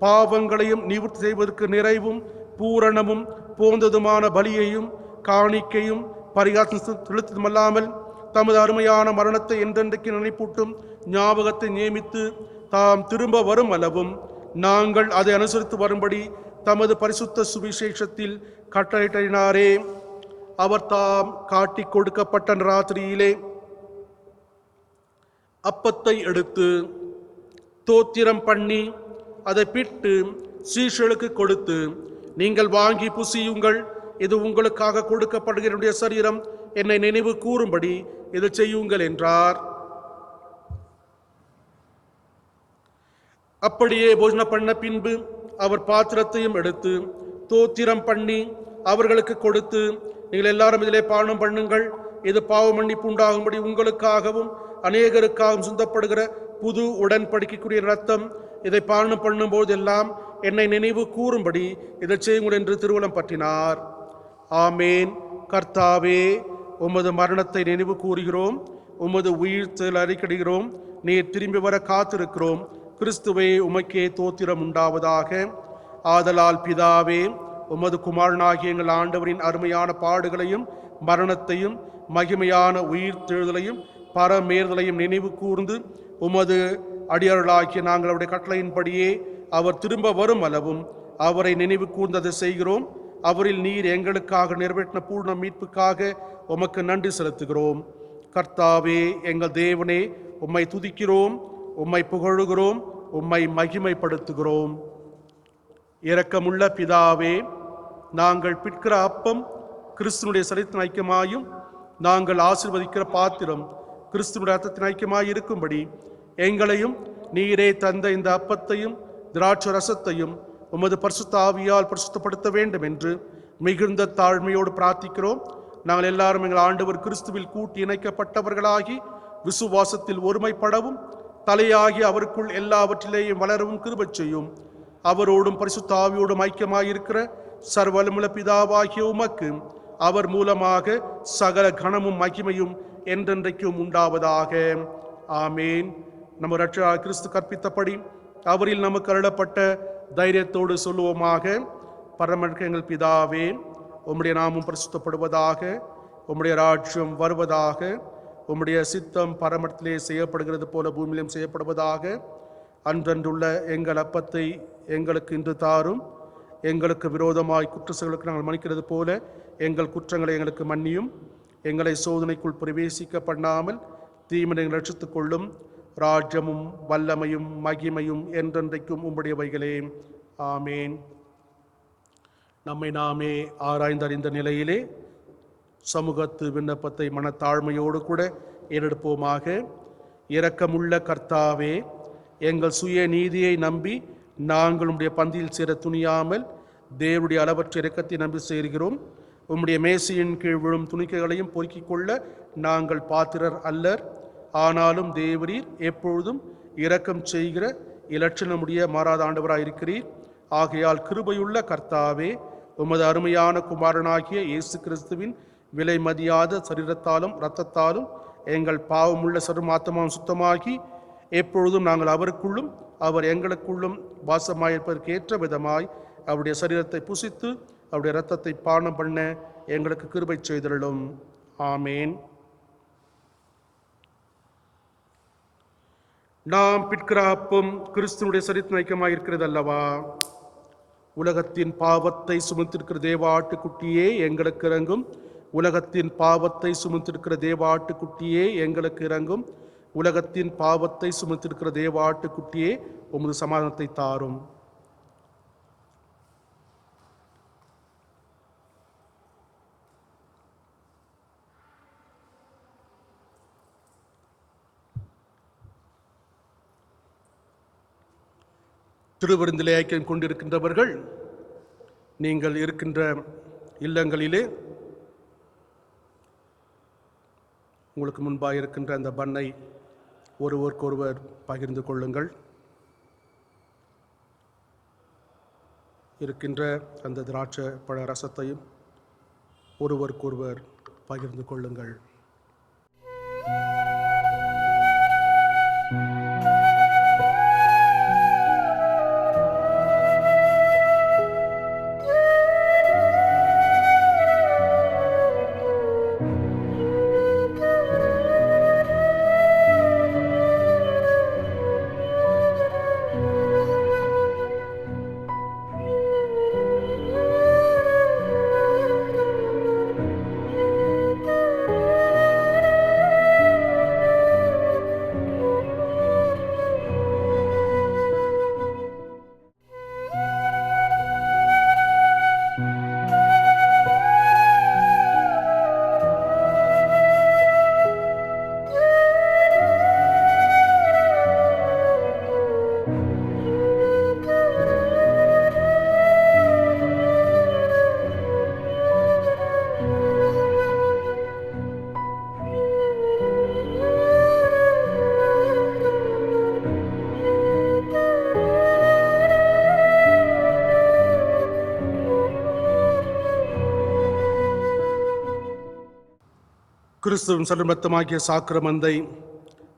பாவங்களையும் நிவர்த்தி செய்வதற்கு நிறைவும் பூரணமும் போந்ததுமான பலியையும் காணிக்கையும் பரிகாசம் செலுத்ததுமல்லாமல் தமது அருமையான மரணத்தை என்றென்றைக்கு நினைப்பூட்டும் ஞாபகத்தை நியமித்து தாம் திரும்ப வரும் அளவும் நாங்கள் அதை அனுசரித்து வரும்படி தமது பரிசுத்த சுவிசேஷத்தில் கட்டளையிட்டாரே. அவர் தாம் காட்டிக் கொடுக்கப்பட்ட ராத்திரியிலே அப்பத்தை எடுத்து தோத்திரம் பண்ணி அதை பிட்டு சீஷர்களுக்கு கொடுத்து, நீங்கள் வாங்கி புசியுங்கள், இது உங்களுக்காக கொடுக்கப்படுகிற என்னுடைய சரீரம், என்னை நினைவு கூறும்படி இதை செய்யுங்கள் என்றார். அப்படியே போஜனம் பண்ண பின்பு அவர் பாத்திரத்தையும் எடுத்து தோத்திரம் பண்ணி அவர்களுக்கு கொடுத்து, நீங்கள் எல்லாரும் இதிலே பானம் பண்ணுங்கள், இது பாவ மன்னிப்பு உண்டாகும்படி உங்களுக்காகவும் அநேகருக்காகவும் சிந்தப்படுகிற புது உடன்படிக்கைக்குரிய ரத்தம். இதை பானம் பண்ணும்போது எல்லாம் என்னை நினைவு கூறும்படி இதை செய்யுங்கள் என்று திருவுளம் பற்றினார். ஆமேன். கர்த்தாவே, உமது மரணத்தை நினைவு கூறுகிறோம், உமது உயிர்த்தெழுதலை அறிக்கையிடுகிறோம். நீர் திரும்பி வர காத்திருக்கிறோம். கிறிஸ்துவே, உமக்கே தோத்திரம் உண்டாவதாக. ஆதலால் பிதாவே, உமது குமாரனாகிய எங்கள் ஆண்டவரின் அருமையான பாடுகளையும் மரணத்தையும் மகிமையான உயிர்த்தெழுதலையும் பரமேறுதலையும் நினைவு கூர்ந்து உமது அடியார்களாகிய நாங்கள் அவருடைய கட்டளையின்படியே அவர் திரும்ப வரும் அளவும் அவரை நினைவு கூர்ந்ததை செய்கிறோம். அவரில் நீர் எங்களுக்காக நிறைவேற்றின பூர்ண மீட்புக்காக உமக்கு நன்றி செலுத்துகிறோம். கர்த்தாவே, எங்கள் தேவனே, உம்மை துதிக்கிறோம், உம்மை புகழுகிறோம், உம்மை மகிமைப்படுத்துகிறோம். இரக்கமுள்ள பிதாவே, நாங்கள் பிற்கிற அப்பம் கிறிஸ்துனுடைய சரீரத்தின் ஐக்கியமாயும் நாங்கள் ஆசீர்வதிக்கிற பாத்திரம் கிறிஸ்துனுடைய ரத்தத்தின் ஐக்கியமாய் இருக்கும்படி எங்களையும் நீரே தந்த இந்த அப்பத்தையும் திராட்சை ரசத்தையும் உமது பரிசுத்த ஆவியால் பரிசுத்தப்படுத்த வேண்டும் என்று மிகுந்த தாழ்மையோடு பிரார்த்திக்கிறோம். நாங்கள் எல்லாரும் எங்கள் ஆண்டவர் கிறிஸ்துவில் கூட்டி இணைக்கப்பட்டவர்களாகி விசுவாசத்தில் ஒருமைப்படவும் தலையாகி அவருக்குள் எல்லாவற்றிலேயும் வளரவும் கிருபை செய்யும். அவரோடும் பரிசுத்த ஆவியோடும் ஐக்கியமாயிருக்கிற சர்வவல்லமையுள்ள பிதாவாகிய உமக்கு அவர் மூலமாக சகல கனமும் மகிமையும் என்றென்றைக்கும் உண்டாவதாக. ஆமேன். நம்ம இரட்சகர் கிறிஸ்து கற்பித்தபடி அவரில் நமக்கு அருளப்பட்ட தைரியத்தோடு சொல்லுவோமாக. பரமனுக்கு எங்கள் பிதாவே, உம்முடைய நாமம் பரிசுத்தப்படுவதாக, உம்முடைய ராஜ்யம் வருவதாக, உம்முடைய சித்தம் பரமத்திலே செய்யப்படுகிறது போல பூமியிலும் செய்யப்படுவதாக. அன்றன்றுள்ள எங்கள் அப்பத்தை எங்களுக்கு இன்று தாரும். எங்களுக்கு விரோதமாய் குற்றங்களுக்கு நாங்கள் மன்னிக்கிறது போல எங்கள் குற்றங்களை எங்களுக்கு மன்னியும். எங்களை சோதனைக்குள் பிரவேசிக்க பண்ணாமல் தீமையை ரட்சித்துக் கொள்ளும். ராஜ்யமும் வல்லமையும் மகிமையும் என்றென்றைக்கும் உம்முடையவைகளே. ஆமேன். நம்மை நாமே ஆராய்ந்தறிந்த நிலையிலே சமூகத்து விண்ணப்பத்தை மனத்தாழ்மையோடு கூட ஏறெடுப்போமாக. இரக்கமுள்ள கர்த்தாவே, எங்கள் சுய நீதியை நம்பி நாங்கள் உம்முடைய பந்தியில் சேர துணியாமல் தேவனுடைய அளவற்ற இரக்கத்தை நம்பி சேர்கிறோம். உம்முடைய மேசையின் கீழ் விழும் துணிக்கைகளையும் பொறுக்கிக் கொள்ள நாங்கள் பாத்திரர் அல்லர். ஆனாலும் தேவரீர் எப்பொழுதும் இரக்கம் செய்கிற இலட்சணமுடைய மாறாத ஆண்டவராய் இருக்கிறீர். ஆகையால் கிருபையுள்ள கர்த்தாவே, உமது அருமையான குமாரனாகிய இயேசு கிறிஸ்துவின் விலை மதியாத சரீரத்தாலும் இரத்தத்தாலும் எங்கள் பாவமுள்ள சருமாத்தமாம் சுத்தமாகி எப்பொழுதும் நாங்கள் அவருக்குள்ளும் அவர் எங்களுக்குள்ளும் வாசமாயிருப்பதற்கு ஏற்ற விதமாய் அவருடைய சரீரத்தை புசித்து அவருடைய இரத்தத்தை பானம் பண்ண எங்களுக்கு கிருபை செய்தருளும். ஆமேன். நாம் பிற்கிற அப்பம் கிறிஸ்துவனுடைய சரீரத்தின் ஐக்கியமாக இருக்கிறது அல்லவா? உலகத்தின் பாவத்தை சுமந்திருக்கிற தேவாட்டுக்குட்டியே எங்களுக்கு இறங்கும். உலகத்தின் பாவத்தை சுமந்திருக்கிற தேவாட்டுக்குட்டியே எங்களுக்கு இறங்கும். உலகத்தின் பாவத்தை சுமந்திருக்கிற தேவாட்டுக்குட்டியே உமது சமாதானத்தை தாரும். திருவிருந்திலே ஐக்கியம் கொண்டிருக்கின்றவர்கள் நீங்கள் இருக்கின்ற இல்லங்களிலே உங்களுக்கு முன்பாக இருக்கின்ற அந்த பண்ணை ஒருவருக்கொருவர் பகிர்ந்து கொள்ளுங்கள். இருக்கின்ற அந்த திராட்சை பழ ரசத்தையும் ஒருவருக்கொருவர் பகிர்ந்து கொள்ளுங்கள். கிறிஸ்துவின் சர்வத்தமாகிய சாக்கிரமந்தை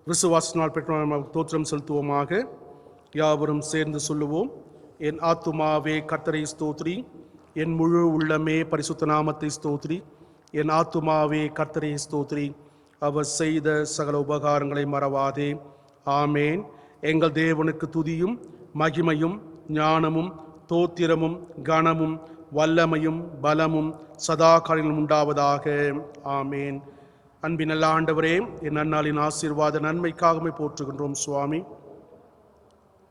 விசுவாசனால் பெற்ற தோற்றம் செலுத்துவோமாக. யாவரும் சேர்ந்து சொல்லுவோம். என் ஆத்துமாவே கர்த்தரை ஸ்தோத்ரி, என் முழு உள்ளமே பரிசுத்த நாமத்தை ஸ்தோத்ரி. என் ஆத்துமாவே கர்த்தரை ஸ்தோத்ரி, அவர் செய்த சகல உபகாரங்களை மறவாதே. ஆமேன். எங்கள் தேவனுக்கு துதியும் மகிமையும் ஞானமும் தோத்திரமும் கனமும் வல்லமையும் பலமும் சதா காலங்களிலும் உண்டாவதாக. ஆமேன். அன்பின் நல்ல ஆண்டவரே, என் நன்னாளின் ஆசீர்வாத நன்மைக்காகவே போற்றுகின்றோம் சுவாமி.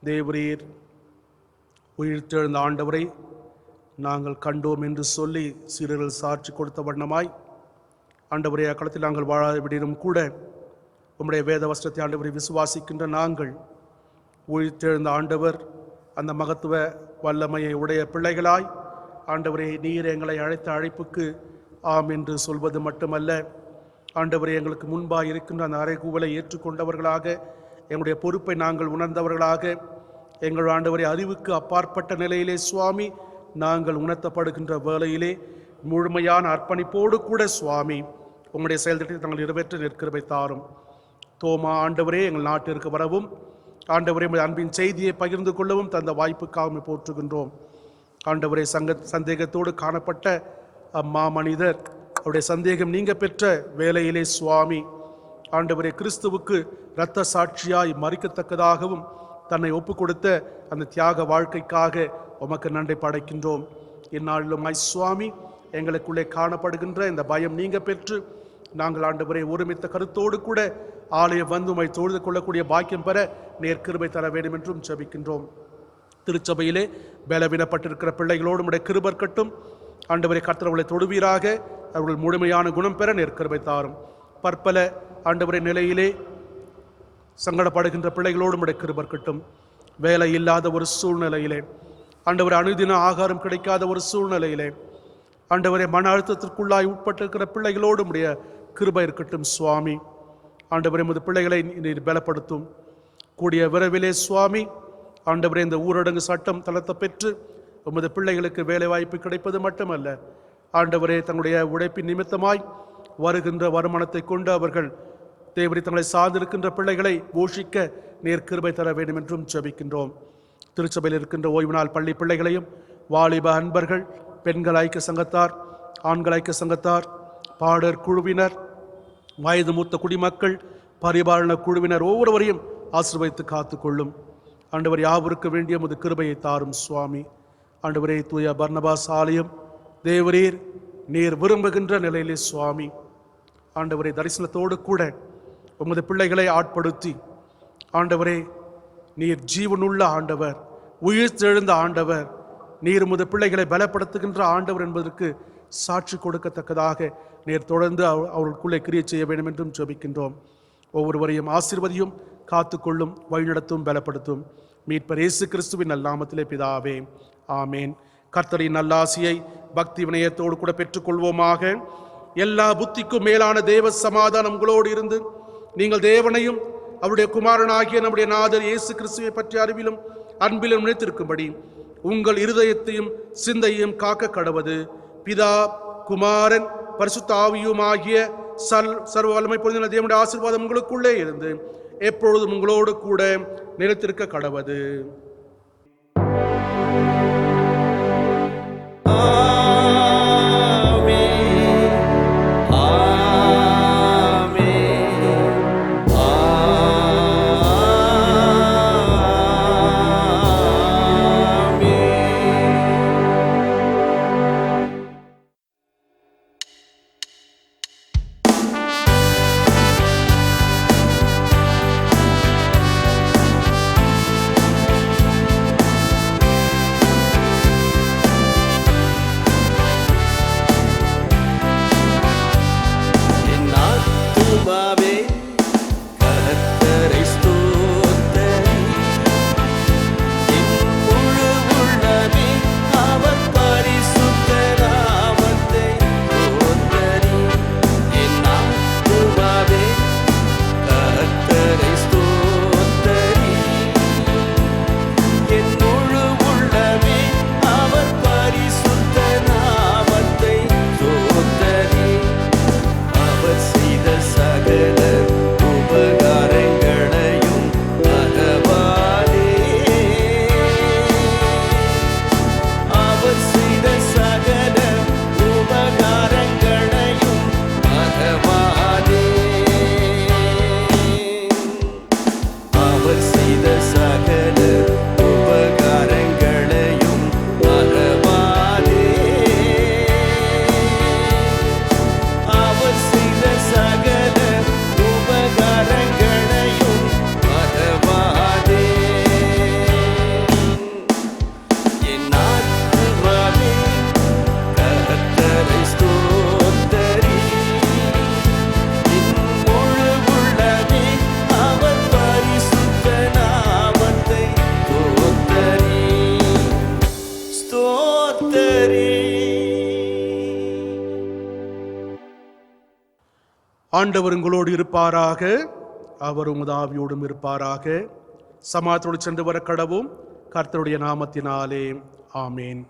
தேவரீர் உயிர்த்தெழுந்த ஆண்டவரை நாங்கள் கண்டோம் என்று சொல்லி சீரர்கள் சாட்சி கொடுத்த வண்ணமாய் ஆண்டவரே, அக்களத்தில் நாங்கள் வாழாத விடினும் கூட உம்முடைய வேத வஸ்திரத்தை ஆண்டவரை விசுவாசிக்கின்ற நாங்கள் உயிர்த்தெழுந்த ஆண்டவர் அந்த மகத்துவ வல்லமையை உடைய பிள்ளைகளாய் ஆண்டவரே, நீர் எங்களை அழைத்த அழைப்புக்கு ஆம் என்று சொல்வது மட்டுமல்ல, ஆண்டவரே, எங்களுக்கு முன்பாக இருக்கின்ற அந்த அறைகூவலை ஏற்றுக்கொண்டவர்களாக, எங்களுடைய பொறுப்பை நாங்கள் உணர்ந்தவர்களாக, எங்கள் ஆண்டவரே அறிவுக்கு அப்பாற்பட்ட நிலையிலே சுவாமி நாங்கள் உணர்த்தப்படுகின்ற வேளையிலே முழுமையான அர்ப்பணிப்போடு கூட சுவாமி உங்களுடைய செயல்திட்டத்தை தங்கள் நிறைவேற்ற நிற்கிறவை தாரும். தோமா ஆண்டவரே எங்கள் நாட்டிற்கு வரவும், ஆண்டவரே உங்கள் அன்பின் செய்தியை பகிர்ந்து கொள்ளவும் தந்த வாய்ப்புக்காக போற்றுகின்றோம். ஆண்டவரே சந்தேகத்தோடு காணப்பட்ட அம்மா மனிதர் அவருடைய சந்தேகம் நீங்க பெற்ற வேலையிலே சுவாமி ஆண்டவரே கிறிஸ்துவுக்கு இரத்த சாட்சியாய் மறிக்கத்தக்கதாகவும் தன்னை ஒப்பு கொடுத்த அந்த தியாக வாழ்க்கைக்காக உமக்கு நன்றி படைக்கின்றோம். இந்நாளிலும் சுவாமி எங்களுக்குள்ளே காணப்படுகின்ற இந்த பயம் நீங்க பெற்று நாங்கள் ஆண்டவரே ஒருமித்த கருத்தோடு கூட ஆலயம் வந்து உம்மை தொழுது கொள்ளக்கூடிய பாக்கியம் பெற நேர்கிருபை தர வேண்டும் என்றும் ஜெபிக்கின்றோம். திருச்சபையிலே பலவீனப்பட்டிருக்கிற பிள்ளைகளோடு உடைய கிருபர்க்கட்டும். ஆண்டவரை கர்த்தர்களை தொடுவீராக, அவர்கள் முழுமையான குணம் பெற நேர்கிருபை தாரும். பற்பல ஆண்டவரை நிலையிலே சங்கடப்படுகின்ற பிள்ளைகளோடு உடைய கிருபர்க்கட்டும். வேலை இல்லாத ஒரு சூழ்நிலையிலே, ஆண்டவரை அனுதின ஆகாரம் கிடைக்காத ஒரு சூழ்நிலையிலே, ஆண்டவரை மன அழுத்தத்திற்குள்ளாய் உட்பட்டிருக்கிற பிள்ளைகளோடு உடைய கிருபை இருக்கட்டும் சுவாமி. ஆண்டவரை உமது பிள்ளைகளை நீர் பலப்படுத்தும். கூடிய விரைவிலே சுவாமி ஆண்டவரே இந்த ஊரடங்கு சட்டம் தளர்த்த பெற்று உமது பிள்ளைகளுக்கு வேலை வாய்ப்பு கிடைப்பது மட்டுமல்ல, ஆண்டவரே தங்களுடைய உழைப்பின் நிமித்தமாய் வருகின்ற வருமானத்தை கொண்டு அவர்கள் தேவரை தங்களை சார்ந்திருக்கின்ற பிள்ளைகளை போஷிக்க நேர்கிருபை தர வேண்டும் என்றும் ஜெபிக்கின்றோம். திருச்சபையில் இருக்கின்ற ஓய்வு நாள் பள்ளி பிள்ளைகளையும், வாலிப அன்பர்கள், பெண்கள் ஐக்கிய சங்கத்தார், ஆண்கள் ஐக்கிய சங்கத்தார், பாடர் குழுவினர், வயது மூத்த குடிமக்கள், பரிபாலன குழுவினர் ஒவ்வொருவரையும் ஆசீர்வதித்து காத்துக்கொள்ளும். ஆண்டவர் யாவருக்கு வேண்டிய உமது கிருபையை தாரும் சுவாமி. ஆண்டவரே தூய பர்னபாஸ் ஆலயம் தேவரீர் நீர் விரும்புகின்ற நிலையிலே சுவாமி ஆண்டவரே தரிசனத்தோடு கூட உமது பிள்ளைகளை ஆட்படுத்தி, ஆண்டவரே நீர் ஜீவனுள்ள ஆண்டவர், உயிர் தெழுந்த ஆண்டவர், நீர் உமது பிள்ளைகளை பலப்படுத்துகின்ற ஆண்டவர் என்பதற்கு சாட்சி கொடுக்கத்தக்கதாக நீர் தொடர்ந்து அவர்களுக்குள்ளே கிரியை செய்ய வேண்டும் என்றும் ஜெபிக்கின்றோம். ஒவ்வொருவரையும் ஆசீர்வதியும், காத்துக்கொள்ளும், வழிநடத்தும், பலப்படுத்தும். மீட்பர் இயேசு கிறிஸ்துவின் நல்லாமத்திலே பிதாவே, ஆமேன். கர்த்தரின் நல்லாசியை பக்தி வினயத்தோடு கூட பெற்றுக்கொள்வோமாக. எல்லா புத்திக்கும் மேலான தேவ சமாதானம் உங்களோடு இருந்து நீங்கள் தேவனையும் அவருடைய குமாரனாகிய நம்முடைய நாதர் இயேசு கிறிஸ்துவை பற்றிய அறிவிலும் அன்பிலும் நினைத்திருக்கும்படி உங்கள் இருதயத்தையும் சிந்தையும் காக்க கடவது பிதா, குமாரன், பரிசுத்த ஆவியுமாகிய சர்வ வல்லமை பொருந்தின தேவனுடைய ஆசீர்வாதம் உங்களுக்குள்ளே இருந்து எப்பொழுதும் உங்களோடு கூட நிலைத்திருக்க கடவது. ஆண்டவர் உங்களோடு இருப்பாராக, அவர் உமது ஆவியோடும் இருப்பாராக. சமாதானத்தோடு சென்று வர கடவும். கர்த்தருடைய நாமத்தினாலே ஆமேன்.